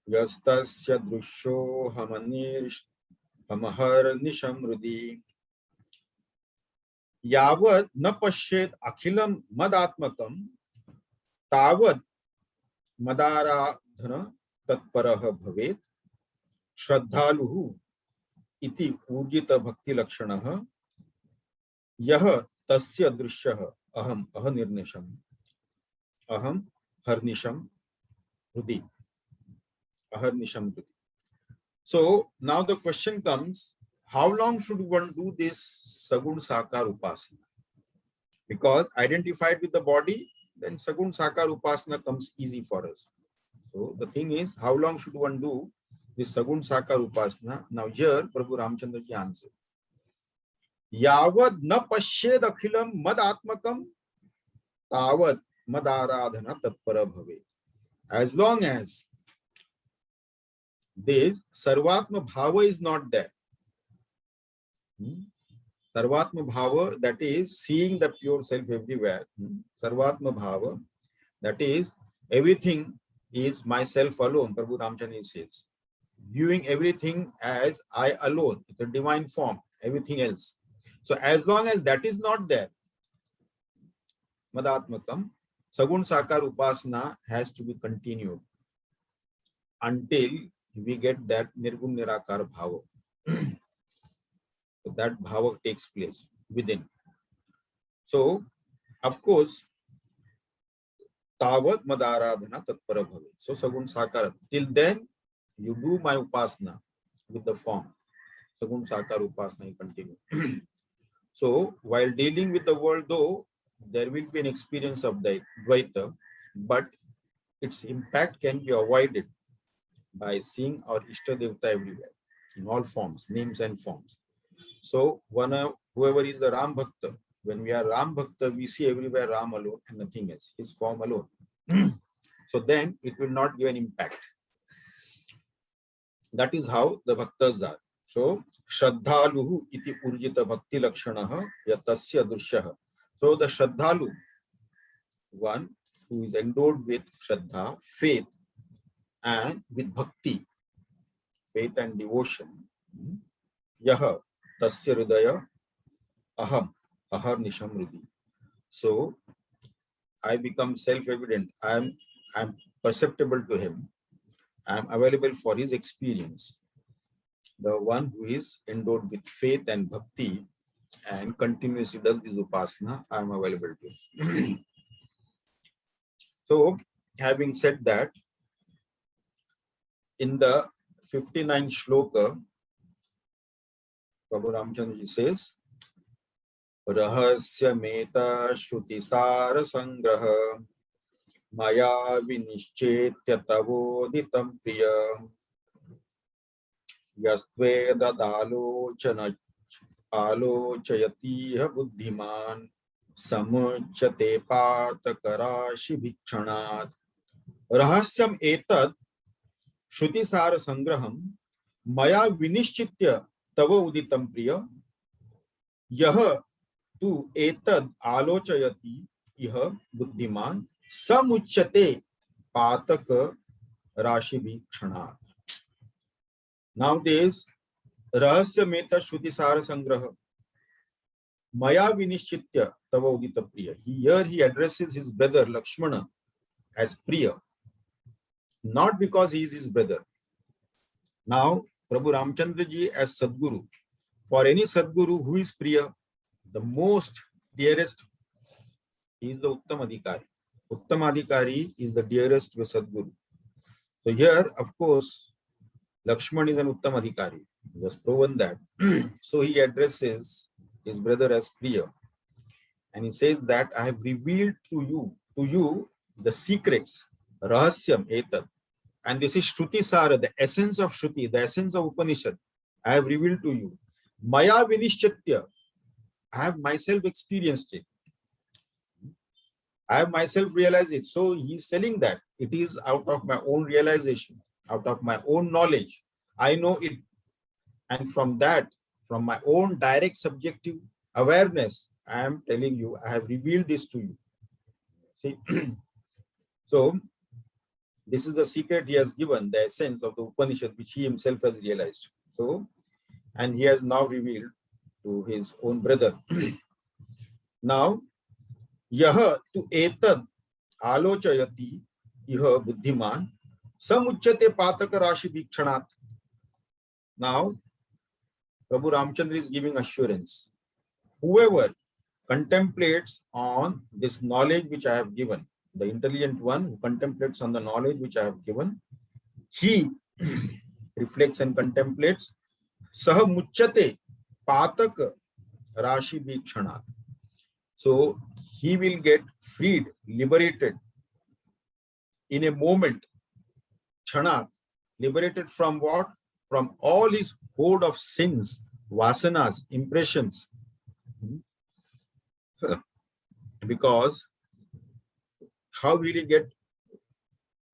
Yastasya drusho hamahar nishamrudi Yavat na pashyed akhilam madatmakam Tavat madaradhana tatparah bhavet Shraddhaluhu iti urjita bhakti lakshanah Yah tasya drishyah aham ahanirnisham aham harnisham rudi aharnisham rudi. So now the question comes, how long should one do this sagun sakar upasana? Because identified with the body, then Sagun Sakar Upasana comes easy for us. So the thing is, how long should one do this Sagun Sakar Upasana? Now here, Prabhu Ramchandra ji answered. Yavad na pashyed akhilam mad atmakam tavad madaradhana tatpara bhave. As long as this Sarvatma Bhava is not there, Sarvatma Bhava, that is seeing the pure self everywhere. Sarvatma Bhava, that is everything is myself alone. Prabhu Ramchandra says, viewing everything as I alone, the divine form, everything else. So as long as that is not there, Madatmakam, Sagun Sakar Upasana has to be continued until we get that Nirgun Nirakar Bhava. So that Bhava takes place within. So, of course, Tavat Madaradhana Tatpara Bhave. So, Sagun Sakar, till then, you do my Upasana with the form. Sagun Sakar Upasana, you continue. So, while dealing with the world, though, there will be an experience of the Dvaita, but its impact can be avoided by seeing our Ishta Devta everywhere, in all forms, names and forms. So, whoever is the Ram Bhakta, when we are Ram Bhakta, we see everywhere Ram alone and nothing else, his form alone. So then it will not give an impact. That is how the Bhaktas are. So, Shraddhaluhu iti urjita bhakti lakshanaha yatasya durshaha. So, the Shraddhalu, one who is endowed with Shraddha, faith, and with Bhakti, faith and devotion, yaha tasya hridaya aham ahar nisham hridi. So, I become self-evident. I am perceptible to him. I am available for his experience. The one who is endowed with faith and bhakti and continuously does this upasana, I am available to him. So, having said that, in the 59th shloka, Prabhu Ramchandra says, Rahasya meta shruti sara sangraha maya vinischetya tavoditam priya yastveda dalochana alochayatiha buddhiman samuchate patakarashi bhikshanat. Rahasyam etad shruti sara sangraham maya vinischitya tava uditam priya yah tu etad alochayati iha buddhiman samuchate pataka rashi bhikshanat. Nowadays, Rahasya Meta Shruti Sara Sangraha Maya Vinishchitya Tava Udita Priya. Here he addresses his brother Lakshmana as Priya, not because he is his brother. Now, Prabhu Ramchandra ji as Sadguru. For any Sadguru, who is Priya? The most dearest, he is the Uttam Adhikari. Uttam Adhikari is the dearest to a Sadguru. So here, of course, Lakshman is an Uttam Adhikari. He has proven that. So he addresses his brother as Priya. And he says that I have revealed to you the secrets, Rahasyam Etad. And this is Shruti Sara, the essence of Shruti, the essence of Upanishad. I have revealed to you. Maya Vinishchatya. I have myself experienced it. I have myself realized it. So he is telling that it is out of my own realization, out of my own knowledge. I know it. And from that, from my own direct subjective awareness, I am telling you, I have revealed this to you. See? So, this is the secret he has given, the essence of the Upanishad, which he himself has realized. So, and he has now revealed to his own brother. Now, yaha tu etad alochayati iha buddhiman samuchate pataka rashi bhikshanat. Now, Prabhu Ramchandra is giving assurance. Whoever contemplates on this knowledge which I have given, the intelligent one who contemplates on the knowledge which I have given, he reflects and contemplates. Saha muchyate pataka rashi bhikshanat. So he will get freed, liberated in a moment. Kshanat, liberated from what? From all his hoard of sins, vasanas, impressions. Because how will he get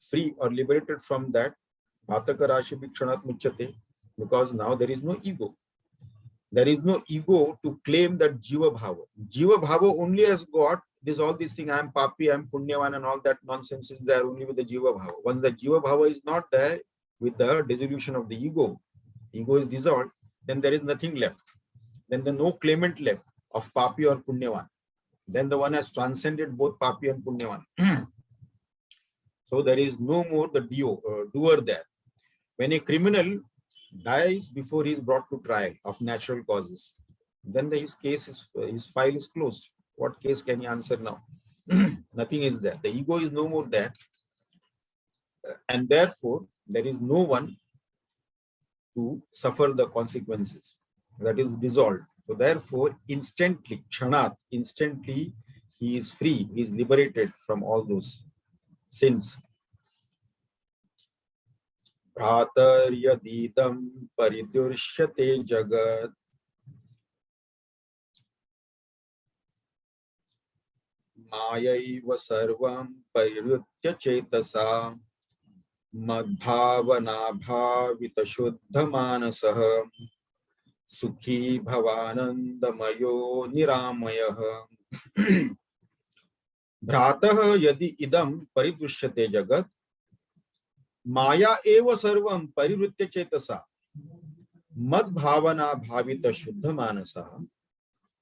free or liberated from that? Ataka Rashi Kshanat Muchyate. Because now there is no ego. There is no ego to claim that Jiva Bhava. Jiva Bhava only has got this, all these things. I am Papi, I am Punyavan, and all that nonsense is there only with the Jiva Bhava. Once the Jiva Bhava is not there, with the dissolution of the ego is dissolved, then there is nothing left. Then there is no claimant left of Papi or Punyavan. Then the one has transcended both Papi and Punyavan. So there is no more the doer there. When a criminal dies before he is brought to trial of natural causes, then his file is closed. What case can he answer now? Nothing is there. The ego is no more there. And therefore, there is no one to suffer the consequences. That is dissolved. So therefore, instantly, kshanat, instantly, he is free, he is liberated from all those sins. Bhratar-yadidam paridursyate jagat mayaiva sarvam parirutya chetasa madbhavana bhavita shuddha manasah sukhi bhavanandamayo niramayah. Bhratah yadi idam paridushyate jagat maya eva sarvam parirutya chetasa madbhavana bhavita shuddha manasah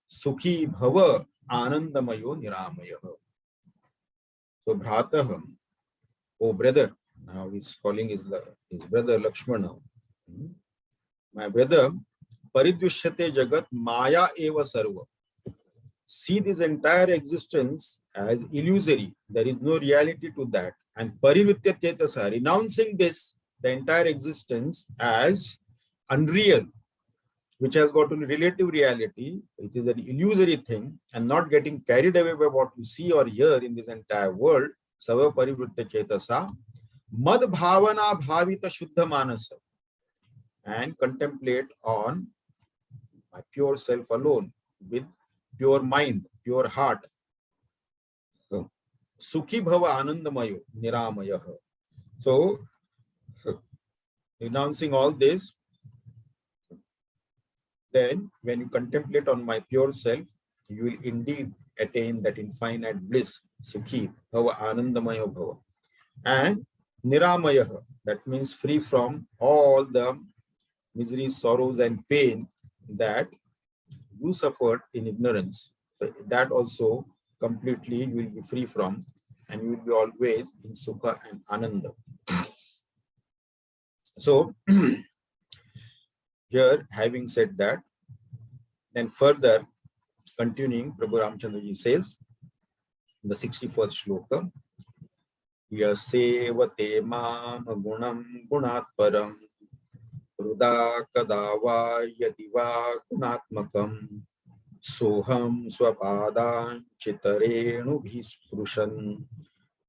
sukhi bhava anandamayo niramayah. So Bhratah, oh brother, now he's calling his brother Lakshmana. My brother, paridushyate jagat maya eva sarva. See this entire existence as illusory. There is no reality to that. And parirutya chetasa, renouncing this, the entire existence as unreal, which has got a relative reality, it is an illusory thing, and not getting carried away by what you see or hear in this entire world. Sava parirutya chetasa mad bhavana bhavita shuddha manasa, and contemplate on my pure self alone with pure mind, pure heart. Sukhi bhava anandamayo niramayah. So, renouncing all this, then when you contemplate on my pure self, you will indeed attain that infinite bliss. Sukhi bhava anandamayo bhava. And niramayah, that means free from all the misery, sorrows, and pain that you suffered in ignorance. So that also completely you will be free from, and you will be always in sukha and ananda. So here, having said that, then further continuing, Prabhu Ramchandraji says in the 61st shloka, Yasevate mam gunam gunat param Ruda kadava yadiva gunatmakam soham swapadan chitarenu bhisprushan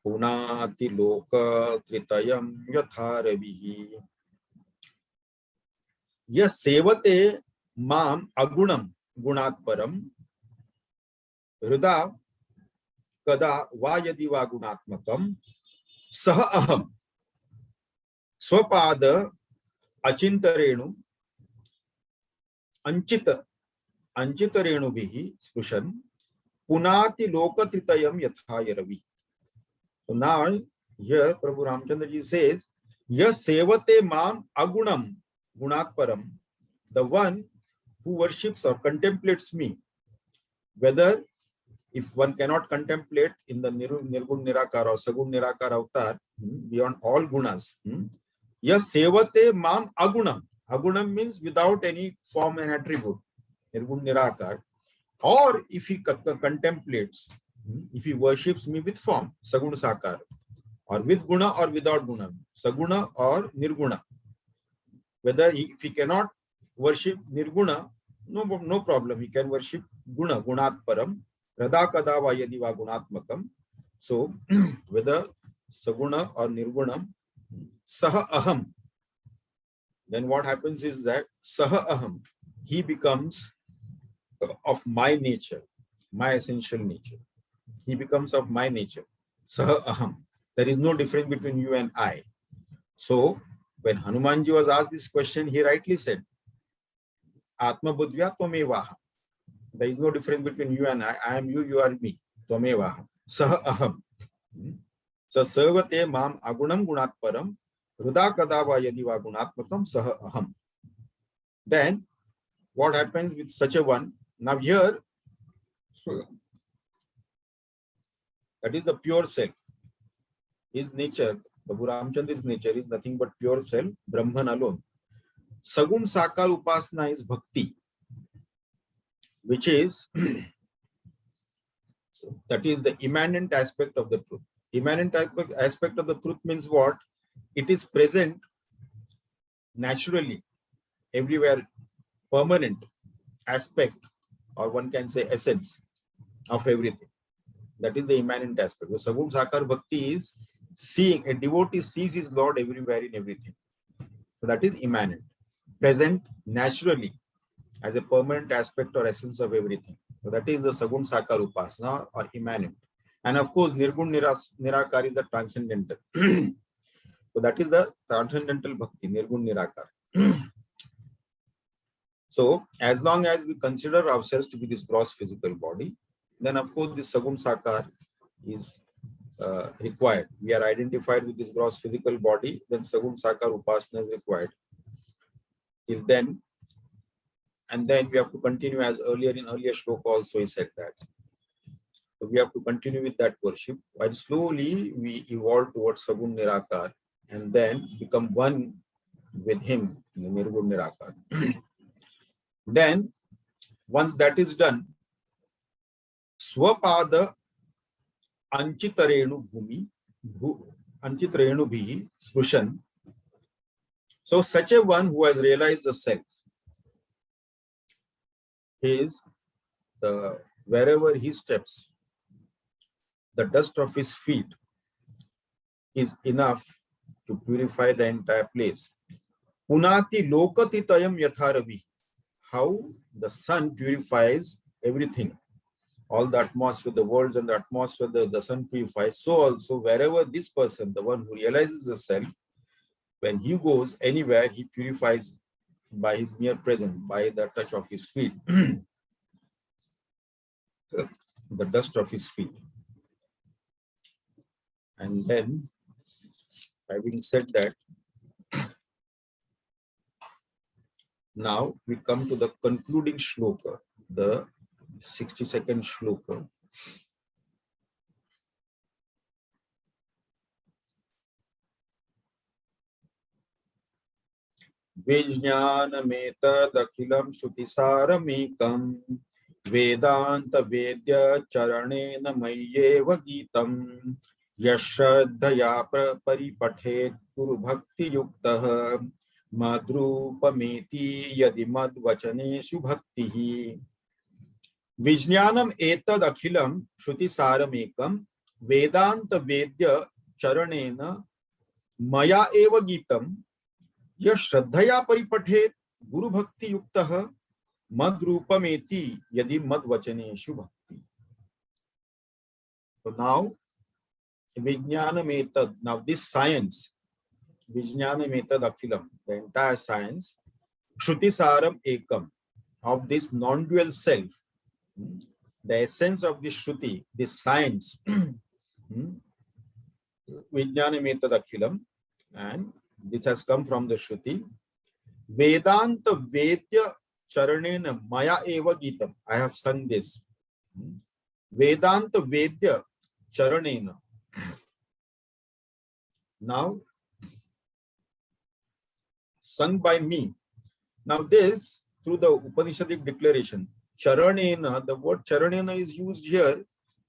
punati loka tritayam yatharavihi. Yasevate mam agunam gunat param Ruda kada va yadiva gunatmakam saha aham swapada Achintarenu Anchitarenu bihi spushan Punati loka tritayam yathayaravi. So now here Prabhu Ramchandraji says, Yas sevate mam agunam gunat param, the one who worships or contemplates me, whether if one cannot contemplate in the Nirgun Nirakar or Sagun Nirakar avatar beyond all gunas. Yes, sevate mam agunam. Agunam means without any form and attribute. Nirgun Nirakar. Or if he contemplates, if he worships me with form, Sagun Sakar, or with guna or without guna, Saguna or Nirguna. Whether if he cannot worship Nirguna, no problem. He can worship Guna, Gunat Param. Rada kada va yadi va gunatmakam. So whether saguna or nirguna, saha aham. Then what happens is that saha aham, he becomes of my nature, my essential nature. He becomes of my nature. Saha aham. There is no difference between you and I. So when Hanumanji was asked this question, he rightly said, Atma buddhya tvamevaha. There is no difference between you and I. I am you, you are me. Tvamevaha. Saha aham. So sarvate mam agunam gunat param hruda kadava yadi va gunatmakam saha aham. Then what happens with such a one? Now here, that is the pure self. His nature, Prabhu Ramchandra's nature is nothing but pure self, Brahman alone. Sagun Sakar Upasana is bhakti, which is that is the immanent aspect of the truth. Immanent aspect of the truth means what? It is present naturally, everywhere, permanent aspect, or one can say essence of everything. That is the immanent aspect. The Sagun Sakar Bhakti is seeing, a devotee sees his Lord everywhere in everything. So that is immanent, present naturally as a permanent aspect or essence of everything. So that is the Sagun Sakar Upasana or immanent. And of course, Nirgun Nirakar is the transcendental. So that is the transcendental Bhakti, Nirgun Nirakar. So as long as we consider ourselves to be this gross physical body, then of course this Sagun Sakar is required. We are identified with this gross physical body, then Sagun Sakar Upasana is required. Till then, and then we have to continue as earlier in earlier shloka also he said that. So we have to continue with that worship while slowly we evolve towards Sagun Nirakar and then become one with him in the Nirgun Nirakar. Then once that is done, Swapada Anchitarenu Bhumi, Anchitarenu Bhi Spushan. So such a one who has realized the self is wherever he steps, the dust of his feet is enough to purify the entire place. Punati lokatitayam yatharavi. How the sun purifies everything. All the atmosphere, the worlds and the atmosphere, the sun purifies. So also wherever this person, the one who realizes the self, when he goes anywhere, he purifies by his mere presence, by the touch of his feet, the dust of his feet. And then, having said that, now we come to the concluding shloka, the 62nd shloka. Vijnanametadakilam shrutissaramekam Vedanta Vedya Charanena Mayyeva Geetam Yashraddhaya Paripathet Guru Bhakti Yuktah Madrupameti Yadi Madvachaneshu Bhaktihi. Vijnanam Etad Akhilam Shrutissaramekam Vedanta Vedya Charanena Maya Eva Geetam Yashraddhaya Paripathet Guru Bhakti Yuktah Madrupameti Yadi Madvachaneshu Bhakti. So now, Vijnanametad, now this science, Vijnanametad Akhilam, the entire science, Shruti-saram Ekam, of this non-dual self, the essence of this Shruti, this science, Vijnanametad Akhilam, and this has come from the Shruti. Vedanta Vedya Charanena Maya Eva Geetam. I have sung this. Vedanta Vedya Charanena. Now, sung by me. Now this, through the Upanishadic declaration, Charanena, the word Charanena is used here.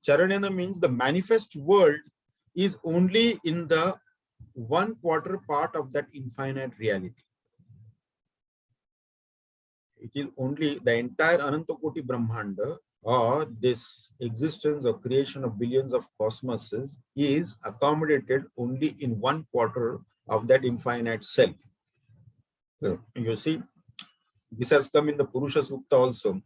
Charanena means the manifest world is only in the 1/4 part of that infinite reality. It is only the entire Anantakoti Brahmanda or this existence or creation of billions of cosmoses is accommodated only in 1/4 of that infinite self. You see, this has come in the Purusha Sukta also.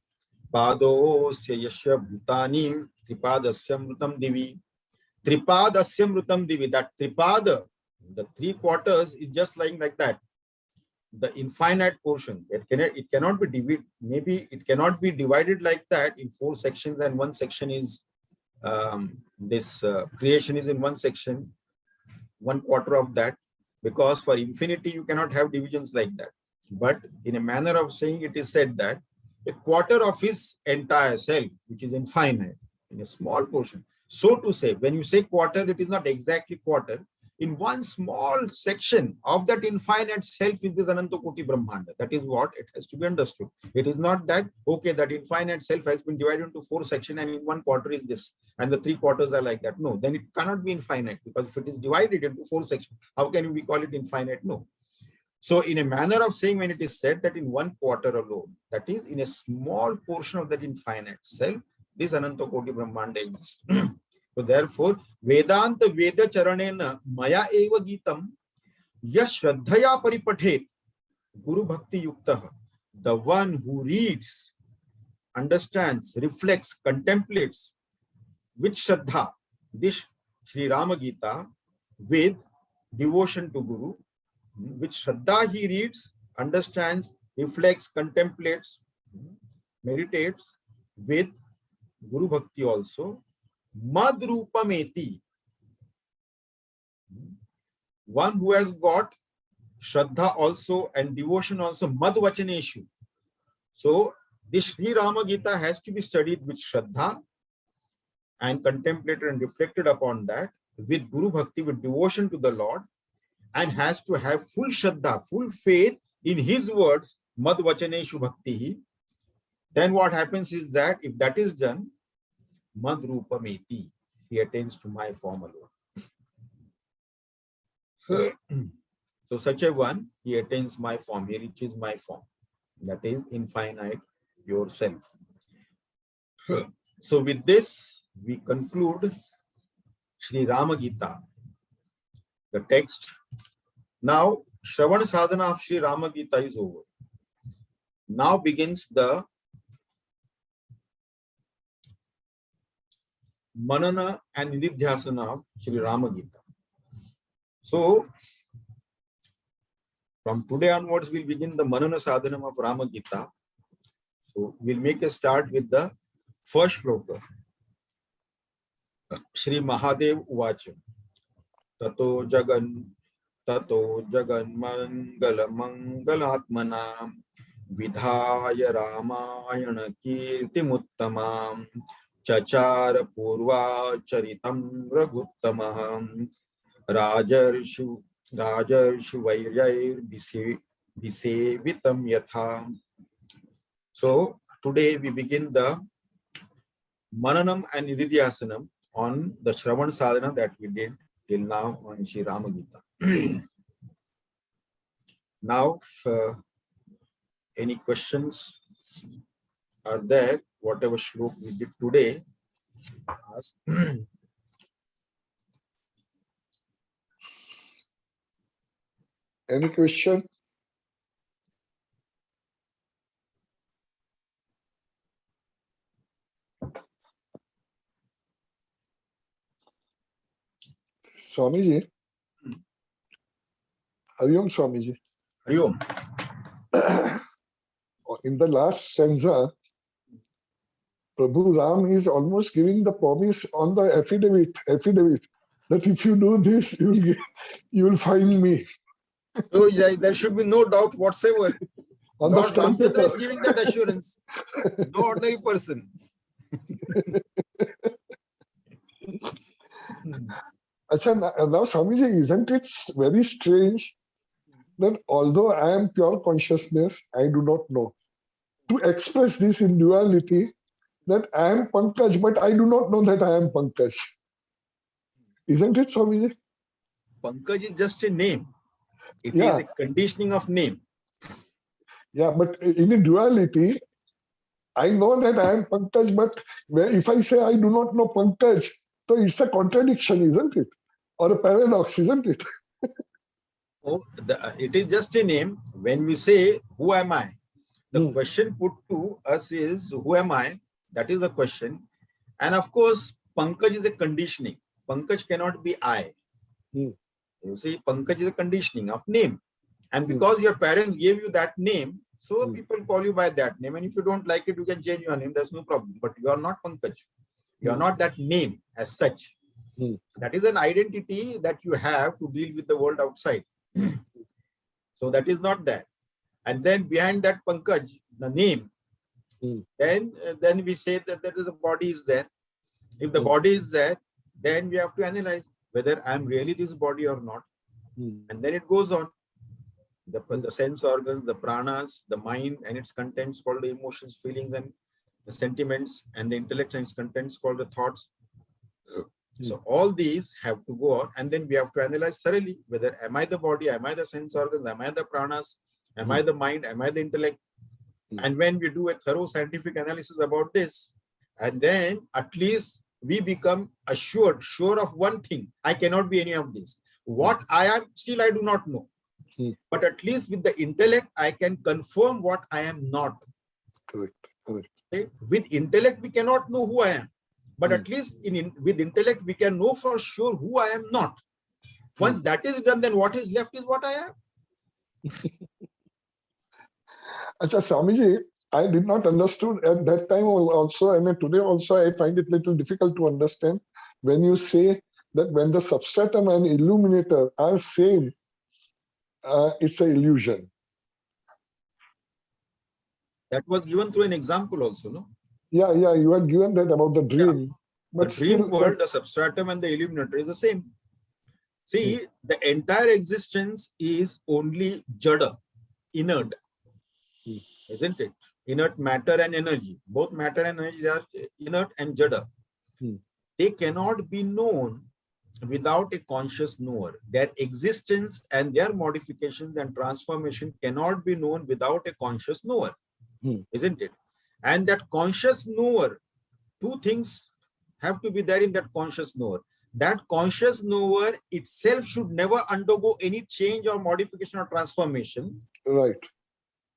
Padosya yasya bhutani tripadasya mrutam divi. Tripadasya mrutam divi. That tripada, the 3/4 is just like that. The infinite portion. It cannot be divided. Maybe it cannot be divided like that in 4 sections, and one section is this creation is in one section, 1/4 of that. Because for infinity you cannot have divisions like that. But in a manner of saying, it is said that 1/4 of his entire self, which is infinite, in a small portion. So to say, when you say quarter, it is not exactly quarter. In one small section of that infinite self is this Ananta Koti Brahmanda. That is what it has to be understood. It is not that, okay, that infinite self has been divided into 4 sections and in 1/4 is this, and the 3/4 are like that. No, then it cannot be infinite, because if it is divided into 4 sections, how can we call it infinite? No. So in a manner of saying, when it is said that in 1/4 alone, that is in a small portion of that infinite self, this Ananta Koti Brahmanda exists. So therefore, Vedanta Veda Charanena Maya Eva Geetam Yash Shraddhaya Paripathet Guru Bhakti Yuktaha. The one who reads, understands, reflects, contemplates with Shraddha, this Shri Rama Geeta, with devotion to Guru, with Shraddha he reads, understands, reflects, contemplates, meditates, with Guru Bhakti also, Madrupameti. One who has got Shraddha also and devotion also, Madvachaneshu. So this Shri Rama Geeta has to be studied with Shraddha and contemplated and reflected upon that, with Guru Bhakti, with devotion to the Lord, and has to have full Shraddha, full faith in his words, Madvachaneshu Bhakti. Then what happens is that if that is done, Madrupameti, he attains to my form alone. So such a one, he attains my form, he reaches my form. That is infinite yourself. So with this, we conclude Shri Rama Geeta, the text. Now, Shravana Sadhana of Shri Rama Geeta is over. Now begins the Manana and Nididhyasana of Shri Rama Geeta. So, from today onwards, we'll begin the Manana Sadhana of Rama Geeta. So, we'll make a start with the first shloka. Shri Mahadev Uvacha. Tato Jagan Mangala Mangalatmana Vidhaya Ramayana Kirti Muttamam Chachara Purva Charitam Raghuttamam Rajarshu Vairyair Disevitam Yatha. So today we begin the Mananam and Nididhyasanam on the Shravan Sadhana that we did till now on Shri Rama Geeta. Now, if any questions are there, whatever shlok we did today, ask. Any question? Swamiji? Hariom Swamiji. Hariom. In the last stanza, Prabhu Ram is almost giving the promise on the affidavit that if you do this, you will find me. So there should be no doubt whatsoever. On Lord the stamp Ramchandra paper. is giving that assurance. No ordinary person. Achha, now Swamiji, isn't it very strange that although I am pure consciousness, I do not know. To express this in duality, that I am Pankaj, but I do not know that I am Pankaj. Isn't it, Swamiji? Pankaj is just a name. It is Yeah. a conditioning of name. Yeah, but in the duality, I know that I am Pankaj, but if I say I do not know Pankaj, so it's a contradiction, isn't it? Or a paradox, isn't it? Oh, it is just a name. When we say, who am I? The question put to us is, who am I? That is the question. And of course, Pankaj is a conditioning. Pankaj cannot be I. You see, Pankaj is a conditioning of name. And because your parents gave you that name, so people call you by that name. And if you don't like it, you can change your name. There's no problem. But you are not Pankaj. You are not that name as such. That is an identity that you have to deal with the world outside. So that is not that. And then behind that Pankaj, the name, then we say that the body is there. If the body is there, then we have to analyze whether I'm really this body or not. And then it goes on. The sense organs, the pranas, the mind and its contents called the emotions, feelings and the sentiments, and the intellect and its contents called the thoughts. So all these have to go on, and then we have to analyze thoroughly whether am I the body, am I the sense organs, am I the pranas, am I the mind, am I the intellect? And when we do a thorough scientific analysis about this, and then at least we become assured, sure of one thing: I cannot be any of these. What I am, still I do not know. But at least with the intellect, I can confirm what I am not. Correct. Okay? With intellect, we cannot know who I am. But at least with intellect, we can know for sure who I am not. Once that is done, then what is left is what I am. Acha, Swamiji, I did not understood at that time also, and today also I find it little difficult to understand when you say that when the substratum and illuminator are same, it's an illusion. That was given through an example also, no? Yeah, you had given that about the dream. Yeah. But the dream still, world, the substratum and the illuminator is the same. See, the entire existence is only jada, inert, isn't it? Inert matter and energy. Both matter and energy are inert and jada. They cannot be known without a conscious knower. Their existence and their modifications and transformation cannot be known without a conscious knower, isn't it? And that conscious knower, two things have to be there in that conscious knower. That conscious knower itself should never undergo any change or modification or transformation. Right.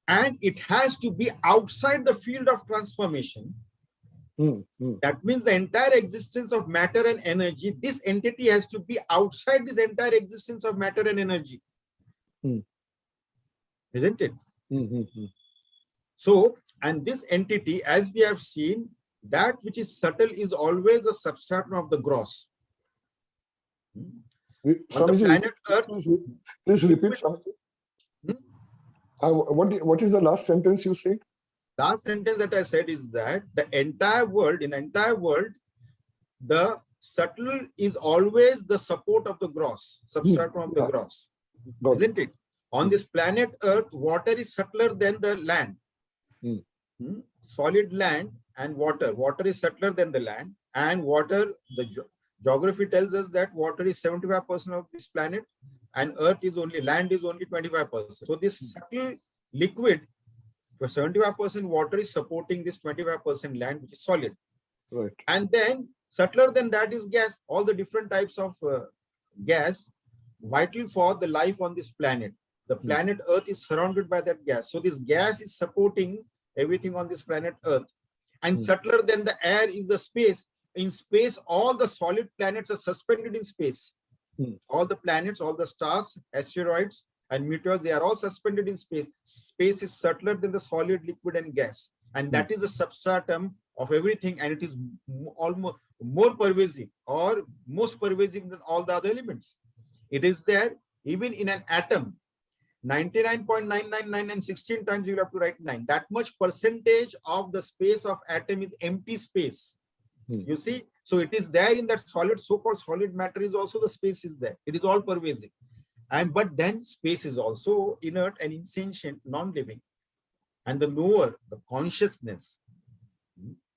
And it has to be outside the field of transformation. That means the entire existence of matter and energy, this entity has to be outside this entire existence of matter and energy. Isn't it? So, and this entity, as we have seen, that which is subtle is always the substratum of the gross. On the planet Earth, please repeat something. What is the last sentence you said? Last sentence that I said is that the entire world, in the entire world, the subtle is always the support of the gross, substratum of the gross, isn't it? On this planet Earth, water is subtler than the land. Solid land and water. Water is subtler than the land, and water, the geography tells us that water is 75% of this planet, and Earth is only, land is only 25%. So this subtle liquid, 75% water is supporting this 25% land, which is solid. Right. And then subtler than that is gas, all the different types of gas, vital for the life on this planet. The planet Earth is surrounded by that gas. So this gas is supporting everything on this planet Earth. And subtler than the air is the space. In space, all the solid planets are suspended in space. All the planets, all the stars, asteroids, and meteors, they are all suspended in space. Space is subtler than the solid, liquid, and gas. And that is the substratum of everything, and it is almost more pervasive or most pervasive than all the other elements. It is there even in an atom. 99.999 and 16 times you will have to write 9. That much percentage of the space of atom is empty space. You see, so it is there in that solid, so-called solid matter is also the space is there. It is all pervasive. And but then space is also inert and insentient, non-living. And the knower, the consciousness,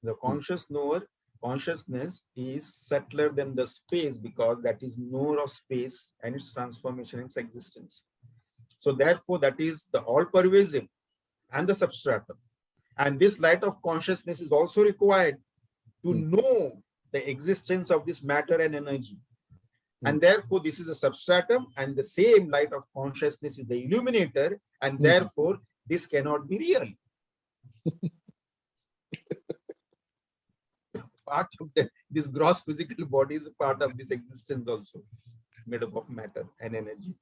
the conscious knower, consciousness is subtler than the space, because that is knower of space and its transformation and its existence. So therefore, that is the all-pervasive and the substratum. And this light of consciousness is also required to know the existence of this matter and energy. And therefore, this is a substratum, and the same light of consciousness is the illuminator, and therefore, this cannot be real. Part of this gross physical body is a part of this existence also, made up of matter and energy.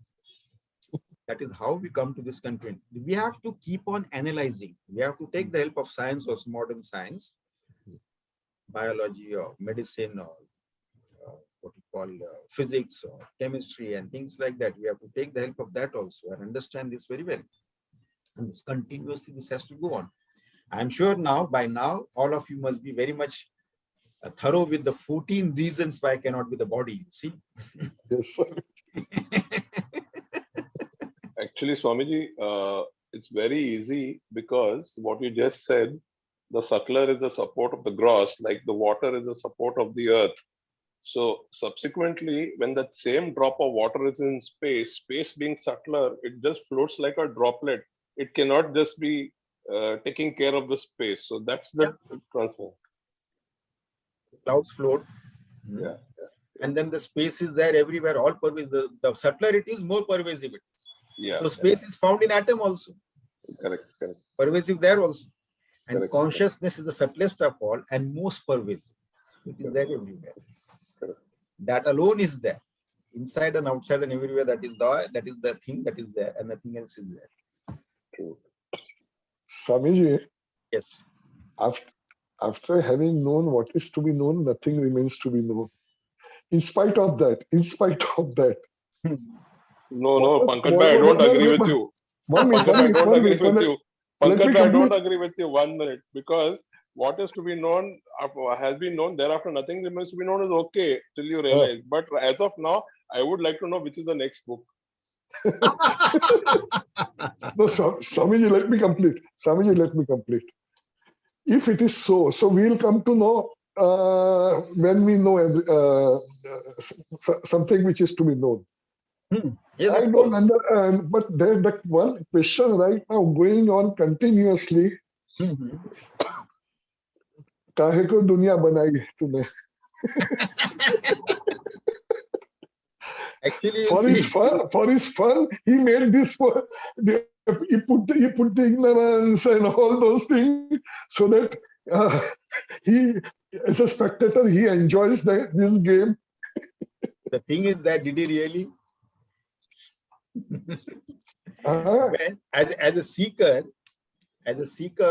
That is how we come to this conclusion. We have to keep on analyzing. We have to take the help of science or modern science, biology or medicine or what you call physics or chemistry and things like that. We have to take the help of that also and understand this very well. And this continuously, this has to go on. I'm sure now, by now, all of you must be very much thorough with the 14 reasons why I cannot be the body, you see? Yes, sir. Actually, Swamiji, it's very easy because what you just said, the subtler is the support of the gross, like the water is the support of the earth. So subsequently, when that same drop of water is in space, space being subtler, it just floats like a droplet. It cannot just be taking care of the space. So that's the transfer. Clouds float. Yeah. And then the space is there everywhere, all pervasive. The subtler it is, more pervasive it is. Yeah. So space is found in atom also. Correct. Pervasive there also. And Correct. consciousness is the subtlest of all and most pervasive. It is there everywhere. Correct. That alone is there. Inside and outside and everywhere, that is the thing that is there, and nothing else is there. True. Swamiji, Yes. after having known what is to be known, nothing remains to be known. In spite of that. No, Pankaj bhai, I don't agree with you. 1 minute. Pankaj, I don't agree with you. Pankaj, I don't complete. agree with you. 1 minute, because what is to be known has been known. Thereafter, nothing remains to be known is okay till you realize. But as of now, I would like to know which is the next book. No, Swamiji, let me complete. If it is so we'll come to know when we know something which is to be known. Yes, I don't understand, but there's that one question right now going on continuously. काहे को दुनिया बनाई है तूने? Actually, for his fun, he made this he put the ignorance and all those things so that he, as a spectator, he enjoys this game. The thing is that did he really? As a seeker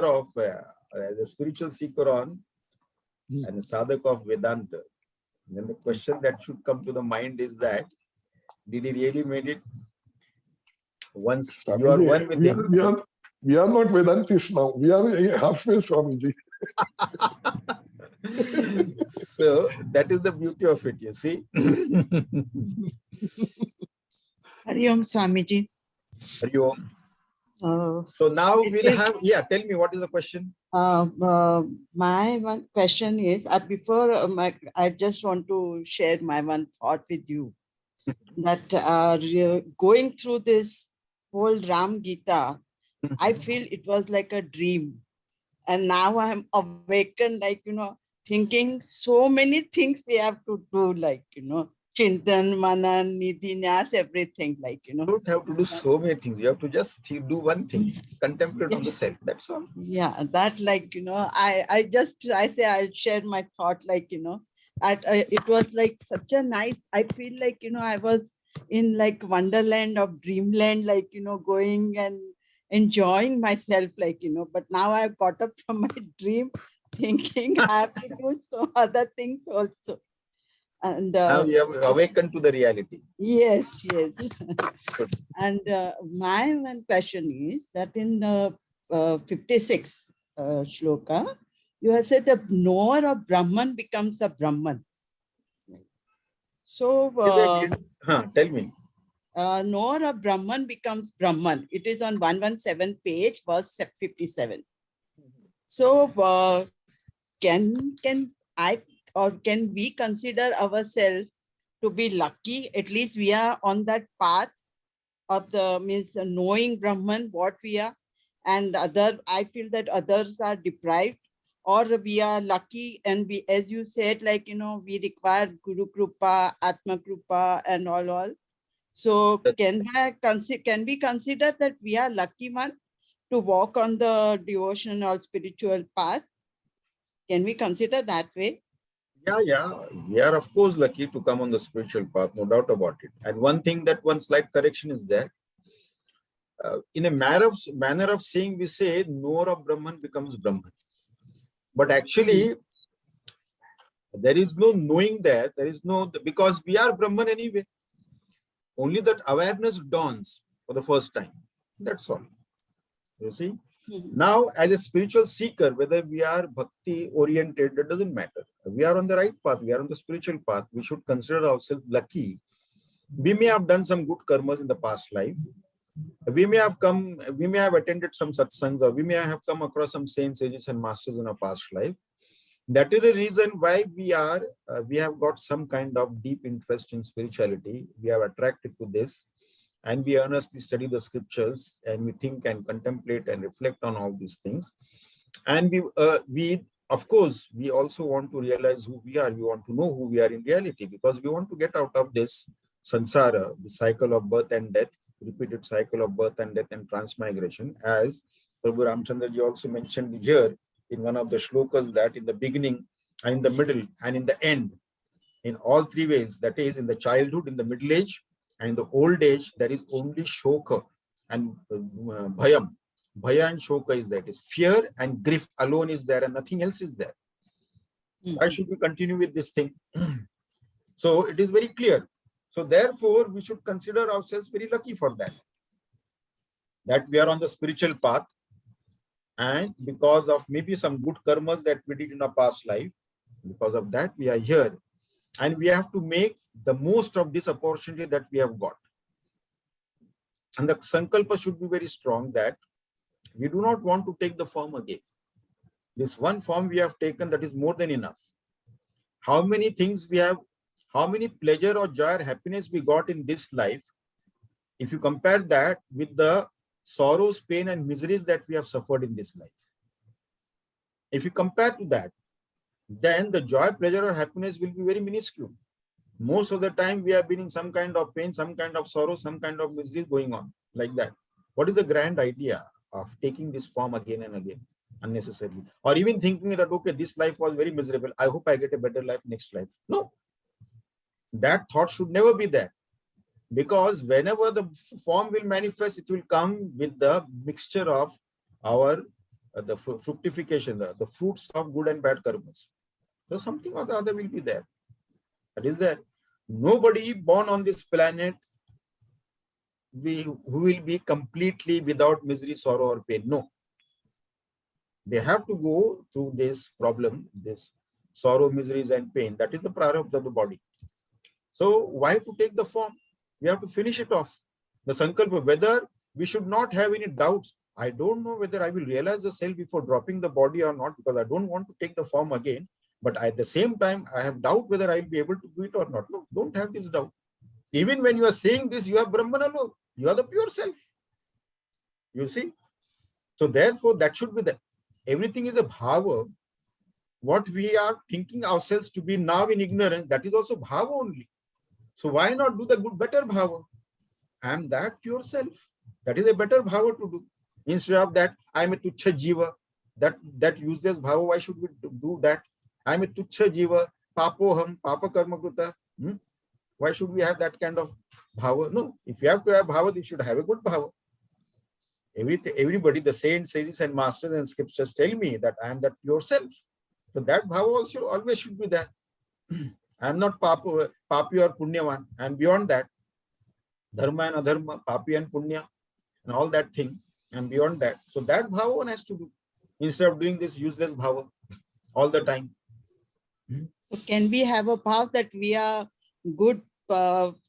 of as a spiritual seeker on and a sadhak of Vedanta, then the question that should come to the mind is that did he really made it? Once you are one with him. We are not Vedantists now. We are halfway, Swamiji. So that is the beauty of it, you see. Hari Om, Swamiji. Hari Om. So now we'll have, tell me what is the question? My one question is, before I just want to share my one thought with you, that going through this whole Ram Geeta, I feel it was like a dream. And now I'm awakened, thinking so many things we have to do, Chintan, Manan, Nidhi, Nyas, everything, You don't have to do so many things. You have to just do one thing, contemplate on the self. That's all. Yeah, that I say I'll share my thought, it was like such a nice, I feel like, I was in like wonderland of dreamland, going and enjoying myself, but now I've got up from my dream thinking I have to do some other things also. And now you have awakened to the reality. Yes. And my one question is that in 56 shloka, you have said the knower of Brahman becomes a Brahman. So tell me. Knower of Brahman becomes Brahman. It is on 117 page, verse 57. So can we consider ourselves to be lucky? At least we are on that path of knowing Brahman, what we are. and I feel that others are deprived, or we are lucky and we, as you said, like, we require Guru Krupa, Atma Krupa and all. So can we consider that we are lucky one to walk on the devotion or spiritual path? Can we consider that way? Yeah. We are of course lucky to come on the spiritual path, no doubt about it. And one thing, that one slight correction is there. In a manner of saying, we say knower of Brahman becomes Brahman. But actually, there is no knowing there. There is no, because we are Brahman anyway. Only that awareness dawns for the first time. That's all. You see? Now, as a spiritual seeker, whether we are bhakti oriented, that doesn't matter. We are on the right path. We are on the spiritual path. We should consider ourselves lucky. We may have done some good karmas in the past life. We may have attended some satsangs, or we may have come across some saints, sages, and masters in our past life. That is the reason why we have got some kind of deep interest in spirituality. We are attracted to this, and we earnestly study the scriptures, and we think and contemplate and reflect on all these things. And we of course, we also want to realize who we are. We want to know who we are in reality, because we want to get out of this sansara, the cycle of birth and death, repeated cycle of birth and death and transmigration. As Prabhu Ramchandra ji also mentioned here in one of the shlokas, that in the beginning and in the middle and in the end, in all three ways, that is in the childhood, in the middle age, and the old age, there is only shoka and bhayam. Bhaya and shoka is there. It is fear and grief alone is there, and nothing else is there. Why should we continue with this thing? So it is very clear. So therefore, we should consider ourselves very lucky for that we are on the spiritual path, and because of maybe some good karmas that we did in our past life, because of that we are here, and we have to make the most of this opportunity that we have got. And the sankalpa should be very strong that we do not want to take the form again. This one form we have taken, that is more than enough. How many things we have, how many pleasure or joy or happiness we got in this life, if you compare that with the sorrows, pain and miseries that we have suffered in this life. If you compare to that, then the joy, pleasure or happiness will be very minuscule. Most of the time we have been in some kind of pain, some kind of sorrow, some kind of misery going on like that. What is the grand idea of taking this form again and again unnecessarily? Or even thinking that, okay, this life was very miserable, I hope I get a better life next life. No, that thought should never be there. Because whenever the form will manifest, it will come with the mixture of our the fructification, the fruits of good and bad karmas. So something or the other will be there. That is there. Nobody born on this planet who will be completely without misery, sorrow or pain. No. They have to go through this problem, this sorrow, miseries and pain. That is the prarabdha of the body. So why to take the form? We have to finish it off. The sankalpa, whether we should not have any doubts. I don't know whether I will realize the self before dropping the body or not, because I don't want to take the form again. But at the same time, I have doubt whether I will be able to do it or not. No, don't have this doubt. Even when you are saying this, you are Brahman alone. You are the pure self. You see? So therefore, that should be there. Everything is a bhava. What we are thinking ourselves to be now in ignorance, that is also bhava only. So why not do the good, better bhava? I am that pure self. That is a better bhava to do. Instead of that, I am a tuchha jiva. That useless bhava, why should we do that? I am a tuchha jiva, papoham, papa karma kruta. Why should we have that kind of bhava? No, if you have to have bhava, you should have a good bhava. Everybody, the saints, sages and masters and scriptures tell me that I am that pure self. So that bhava also always should be there. I am not papi or punyavan. I am beyond that. Dharma and adharma, papi and punya, and all that thing. I am beyond that. So that bhava one has to do, instead of doing this useless bhava all the time. So can we have a path that we are good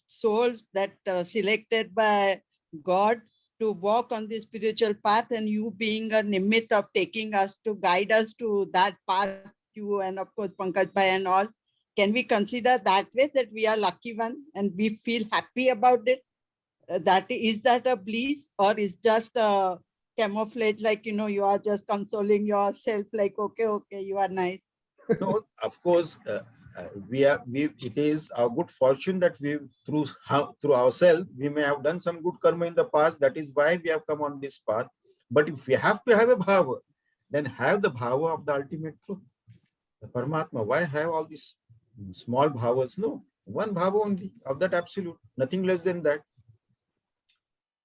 soul that selected by God to walk on the spiritual path, and you being a nimit of taking us to guide us to that path, you and of course Pankaj Bhai and all, can we consider that way that we are lucky one and we feel happy about it? Is that a bliss, or is just a camouflage, like, you are just consoling yourself, like, okay, you are nice. No, of course, it is our good fortune that through ourselves, we may have done some good karma in the past. That is why we have come on this path. But if we have to have a bhava, then have the bhava of the ultimate truth, the Paramatma. Why have all these small bhavas? No, one bhava only of that absolute, nothing less than that.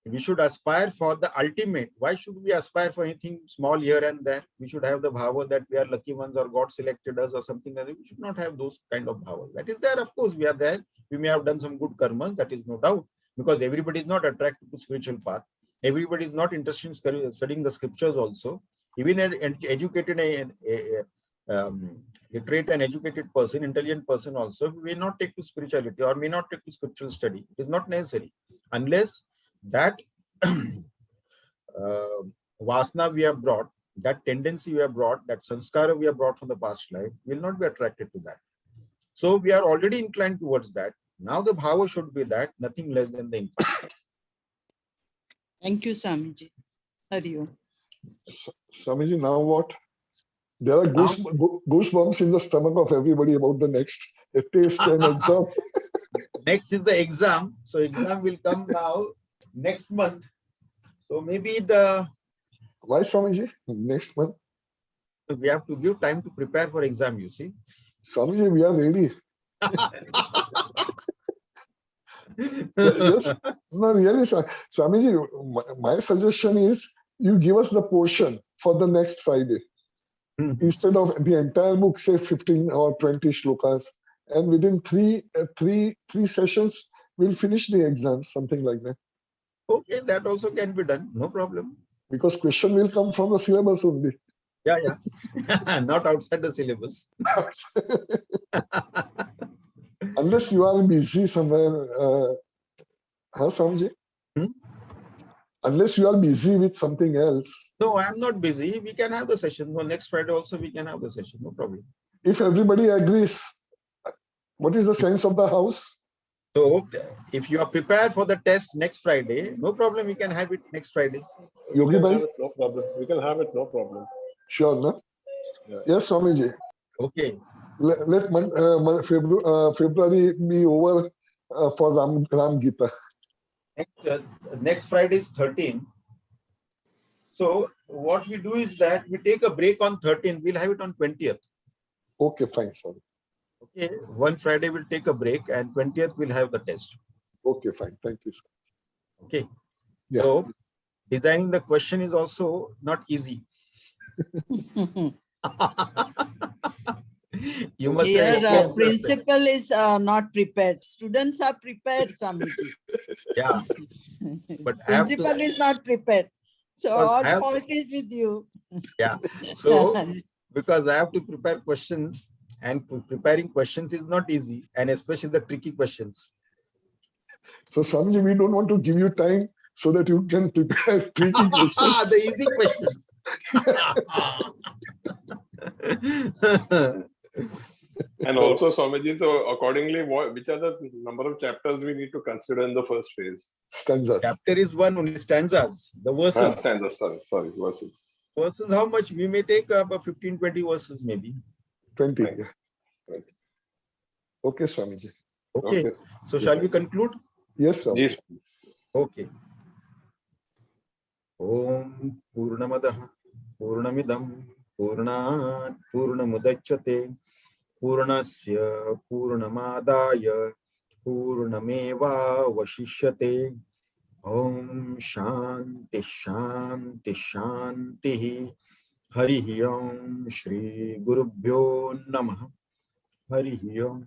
We should aspire for the ultimate. Why should we aspire for anything small here and there? We should have the bhava that we are lucky ones or God selected us or something like that. We should not have those kind of bhavas. That is there, of course, we are there. We may have done some good karmas, that is no doubt, because everybody is not attracted to spiritual path. Everybody is not interested in studying the scriptures also. Even an educated, literate and educated person, intelligent person also may not take to spirituality or may not take to scriptural study. It is not necessary. Unless that vasana we have brought, that tendency we have brought, that sanskara we have brought from the past life, will not be attracted to that. So we are already inclined towards that. Now the bhava should be that, nothing less than the inclination. Thank you, Swamiji. Hari Om. Swamiji, now what? There are goosebumps in the stomach of everybody about the next test and exam. Next is the exam. So exam will come now next month. So maybe Why, Swamiji? Next month? we have to give time to prepare for exam, you see. Swamiji, we are ready. Yes. No, really, Swamiji, my suggestion is you give us the portion for the next Friday. Instead of the entire book, say 15 or 20 shlokas, and within three sessions, we'll finish the exam, something like that. Okay, that also can be done, no problem. Because question will come from the syllabus only. Yeah. Not outside the syllabus. Unless you are busy somewhere, Swamiji? Unless you are busy with something else. No, I'm not busy. We can have the session. No, next Friday also we can have the session. No problem. If everybody agrees, what is the sense of the house? So if you are prepared for the test next Friday, no problem. We can have it next Friday. Yogi Bhai? No problem. We can have it, no problem. Sure, no? Yeah. Yes, Swamiji. Okay. Let February be over for Ram Geeta. Next Friday is 13th. So what we do is that we take a break on 13th. We'll have it on 20th. Okay, fine, sorry. Okay, one Friday we'll take a break and 20th we'll have the test. Okay, fine. Thank you, sir. Okay. Yeah. So designing the question is also not easy. You must Here, have principal is not prepared. Students are prepared, Swamiji. Yeah. But Principal is not prepared. So all fault is with you. Yeah. So because I have to prepare questions, and preparing questions is not easy, and especially the tricky questions. So, Swamiji, we don't want to give you time so that you can prepare tricky questions. The easy questions. And also, Swamiji, so accordingly, which are the number of chapters we need to consider in the first phase? Stanzas. Chapter is one, only stanzas, the verses. Stanzas, sorry, verses. Verses, how much? We may take about 15, 20 verses maybe. 20. Right. Yeah. Right. Okay, Swamiji. Okay. So shall we conclude? Yes, sir. Yes. Okay. Om Purnamadaha Purnamidam Purnat Purnamudachyate Purnasya Purnamadaya Purnameva Vashishyate. Om Shanti Shanti Shanti. Hari Om Shri Gurubhyo Namah. Hari Om.